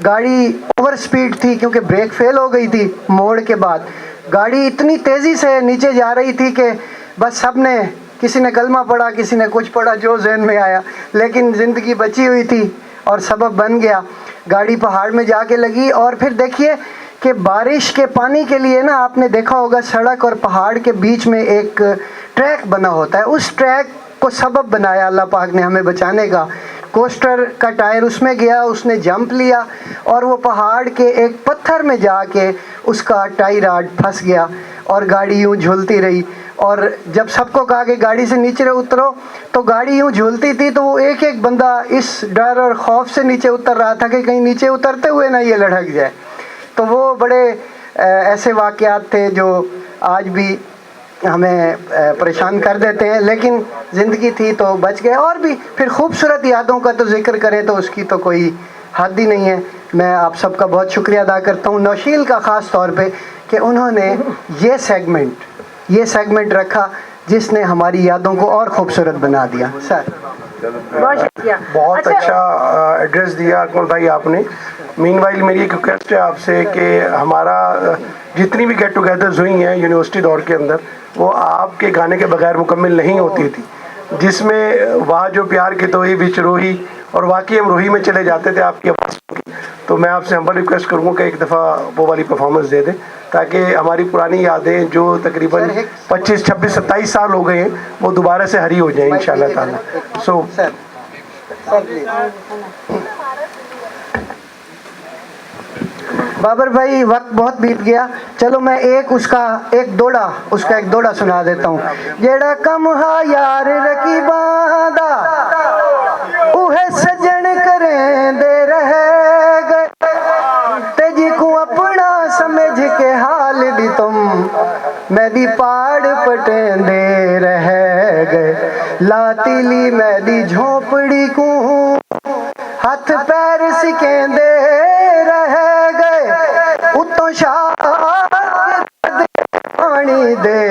गाड़ी ओवर स्पीड थी क्योंकि ब्रेक फेल हो गई थी। मोड़ के बाद गाड़ी इतनी तेज़ी से नीचे जा रही थी कि बस सब ने, किसी ने कलमा पढ़ा, किसी ने कुछ पढ़ा, जो ज़हन में आया, लेकिन ज़िंदगी बची हुई थी और सबब बन गया। गाड़ी पहाड़ में जाके लगी, और फिर देखिए कि बारिश के पानी के लिए ना, आपने देखा होगा सड़क और पहाड़ के बीच में एक ट्रैक बना होता है, उस ट्रैक को सबब बनाया अल्लाह पाक ने हमें बचाने का। कोस्टर का टायर उसमें गया, उसने जंप लिया और वो पहाड़ के एक पत्थर में जाके उसका टाई राड फंस गया और गाड़ी यूँ झूलती रही। और जब सबको कहा कि गाड़ी से नीचे उतरो, तो गाड़ी यूँ झूलती थी, तो वो एक एक बंदा इस डर और खौफ से नीचे उतर रहा था कि कहीं नीचे उतरते हुए ना ये लढ़क जाए। तो वो बड़े ऐसे वाक़यात थे जो आज भी हमें परेशान कर देते हैं, लेकिन ज़िंदगी थी तो बच गए। और भी फिर खूबसूरत यादों का तो जिक्र करें तो उसकी तो कोई हद ही नहीं है। मैं आप सबका बहुत शुक्रिया अदा करता हूँ, नौशील का ख़ास तौर पे, कि उन्होंने ये सेगमेंट रखा जिसने हमारी यादों को और खूबसूरत बना दिया। सर बहुत शुक्रिया। बहुत अच्छा एड्रेस दिया अकमल भाई आपने। मीनवाइल मेरी एक रिक्वेस्ट है आपसे कि हमारा जितनी भी गेट टुगेदर्स हुई हैं यूनिवर्सिटी दौर के अंदर, वो आपके गाने के बगैर मुकम्मल नहीं होती थी, जिसमें वहाँ जो प्यार की तोही बिच रोही, और वाकई हम रोही में चले जाते थे आपकी आवाज़ की। तो मैं आपसे हम्बल रिक्वेस्ट करूँगा कि एक दफ़ा वो वाली परफॉर्मेंस दे दें, ताकि हमारी पुरानी यादें जो तकरीबन 25, 26, 27 साल हो गए हैं, वो दोबारा से हरी हो जाए इंशाल्लाह ताला। सो बाबर भाई, वक्त बहुत बीत गया, चलो मैं एक दौड़ा सुना देता हूँ। जेड़ा कम हा यार रकीबां दा, उहे सजन करें दे रह गए, ते जी को अपना समझ के हाल दी तुम मैदी पाड़ पटेंदे रह गए। लातीली मैदी झोपड़ी को हाथ पैर सिकेंदे रह गए, उतों शाह पानी दे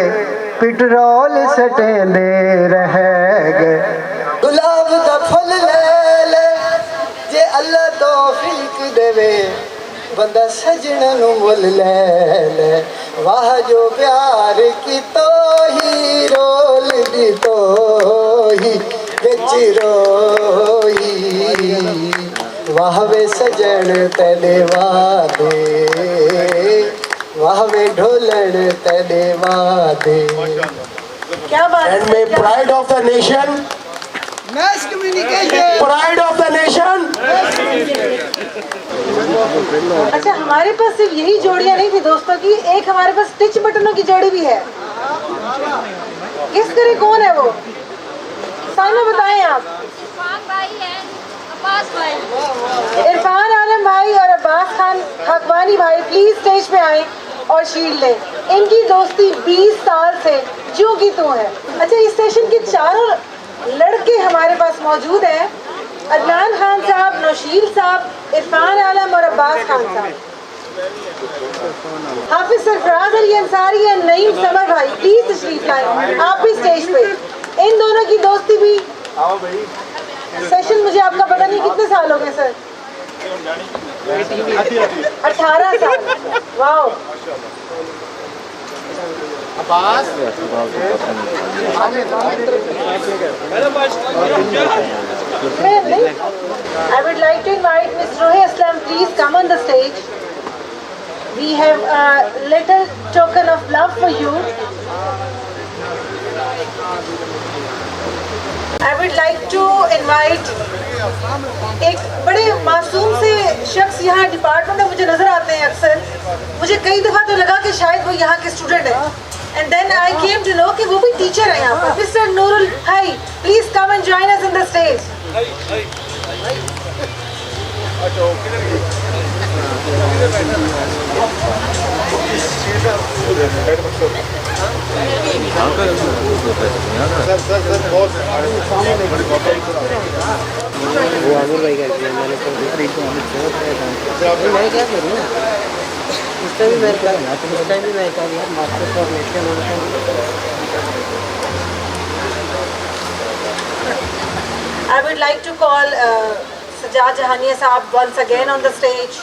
पेट्रोल सटेंदे रह गए। गुलाब दा फुल ले ले जे अल्लाह तौफीक देवे बंदा सजन नू मुल ले ले वाह जो प्यार की तो ही रोल दी तो ही बिच रोही वाह वे सजन तेरे वादे वाह वे ढोलन तेरे वादे। क्या बात And may pride of the nation, Mass communication. pride of the nation. अच्छा, हमारे पास सिर्फ यही जोड़ियां नहीं थी दोस्तों की, एक हमारे पास स्टिच बटनों की जोड़ी भी है। किस करें कौन है वो? साइमा बताएं आप। इरफान आलम भाई और अब्बास खान हकवानी भाई प्लीज स्टेज पे आए और शील्ड लें। इनकी दोस्ती 20 साल से जो की तू है। अच्छा, इस सेशन के चारों लड़के हमारे पास मौजूद हैं, अदनान खान साहब, नौशील साहब, इरफान आलम और अब्बास खान साहब। हाफिज सरफराज अली अंसारी और नईम समर भाई प्लीज तशरीफ लाएं आप भी स्टेज पे। इन दोनों की दोस्ती भी सेशन मुझे आपका पता नहीं कितने साल हो गए सर? 18 साल। Wow. I would like to invite Ms. Rohi Aslam, please come on the stage. We have a little token of love for you. I would like to invite एक बड़े मासूम से शख्स यहाँ डिपार्टमेंट में मुझे नजर आते हैं अक्सर। मुझे कई दफ़ा तो लगा कि शायद वो यहाँ के स्टूडेंट हैं, and then I came to know कि वो भी टीचर है यहाँ पर। Mr. Nurul Hai, please come and join us in the stage. I would like to call Sajjad Jahania Saab once again on the stage,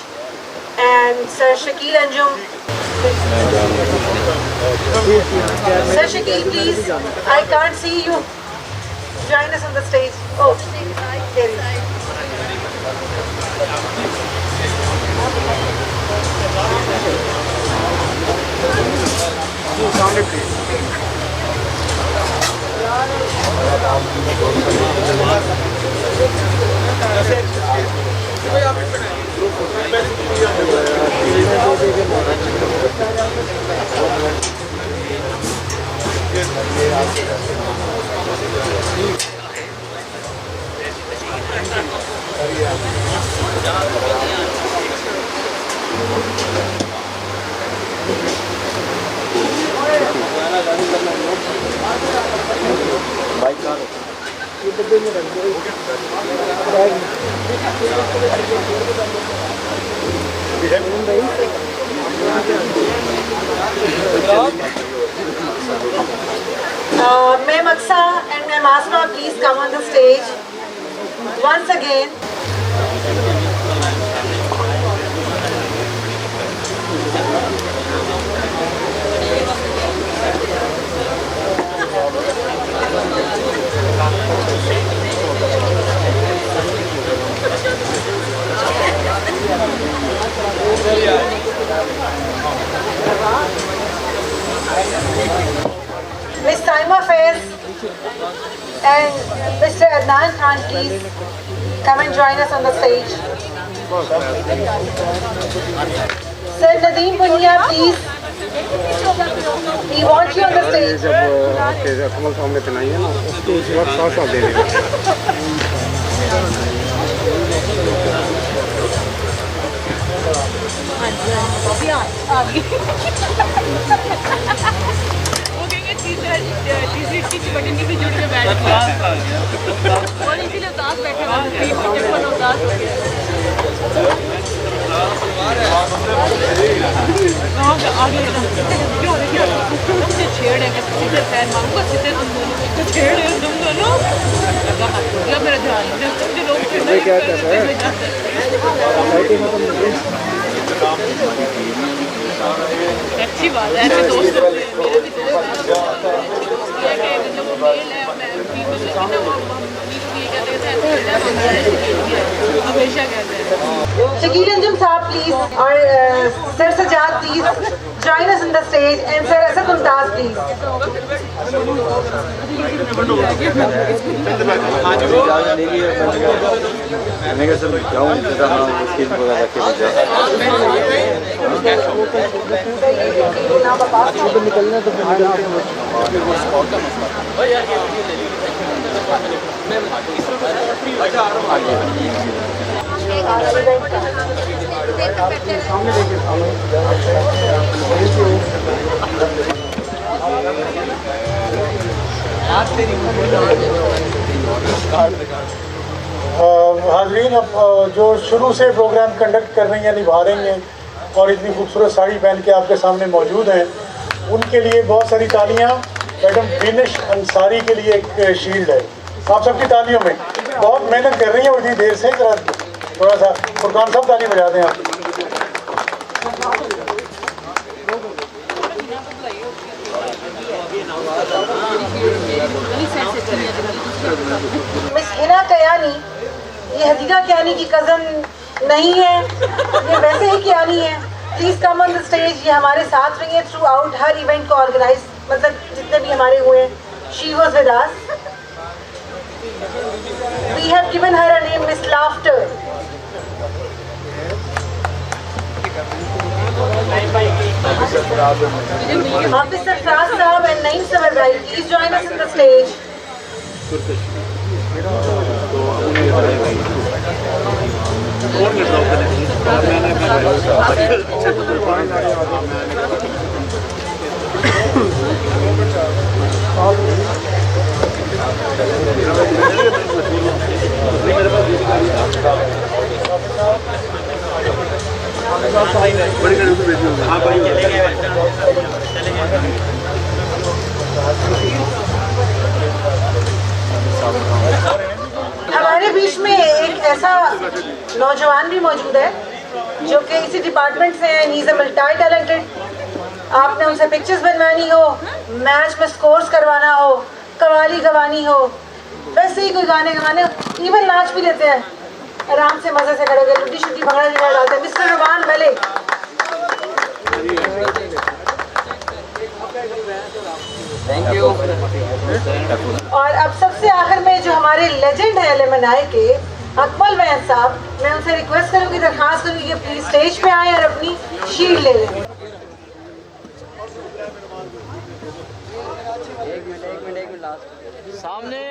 and Sir Shakil Anjum. Sir Shakil, please. I can't see you. Join us on the stage. Oh, there he is. Ma'am Aksa and Ma'am Asma, please come on the stage once again. Miss Saima Faiz and Mr. Adnan Khan, please come and join us on the stage. Sir Nadeem Punia, please. We want you on the stage. Teacher button की भी जुड़ के बैठ गया और इसीलिए उदास बैठे हुए थे, उदास हो गया। आगे क्यों मुझे छेड़ है, सीधे पैर मारूंगा, सीधे तुम दोनों को छेड़ है, तुम दोनों मेरा ध्यान लोग क्या कर रहे हैं। अच्छी बात है, ऐसे दोस्त होते हैं, मेरे भी दोस्त हैं। ये कि जब वो मेल है, मैं फीमेल लेकिन ना वो ये कहते हैं हमेशा कहते हैं। शकील अंजुम साहब प्लीज, और sir Sajjad please join us on the stage, and sir Asad Mumtaz please. हाजरीन, अब जो शुरू से प्रोग्राम कंडक्ट कर रही हैं, निभा रही हैं और इतनी खूबसूरत साड़ी पहन के आपके सामने मौजूद हैं, उनके लिए बहुत सारी तालियां। मैडम बिनिश अंसारी के लिए एक शील्ड है, आप सबकी तालियों में। बहुत मेहनत कर रही हैं उतनी देर से, जरा थोड़ा सा फुरकान साहब ताली बजा दें आप। मिस हिना कयानी, ये हदीका कयानी की कज़न नहीं है, ये वैसे ही कयानी है। Please come on the stage. ये हमारे साथ रही है थ्रू आउट हर इवेंट को ऑर्गेनाइज, मतलब जितने भी हमारे हुए हैं, she was with us. We have given her a name, Miss Laughter. Hafiz Sarfaraz साहब एंड नईम समर भाई, please join us in the stage. हमारे बीच में एक ऐसा नौजवान भी मौजूद है जो कि इसी डिपार्टमेंट से है। He is a multi talented. आपने उनसे पिक्चर्स बनवानी हो, मैच में स्कोर्स करवाना हो, कवाली गवानी हो, वैसे ही कोई गाने गवाने, इवन नाच भी लेते हैं, आराम से मजे से खड़े होकर लुड्डी शुड्डी भंगड़ा जिगड़ा डालते हैं। Mister Ruman Malik. Thank you. और अब सबसे आखिर में जो हमारे लेजेंड है एलएमएनआई के, अकमल वैन साहब, मैं उनसे रिक्वेस्ट करूंगी, दरखास्त करूंगी कि प्लीज स्टेज पे आए और अपनी शील्ड ले लें। एक मिनट सामने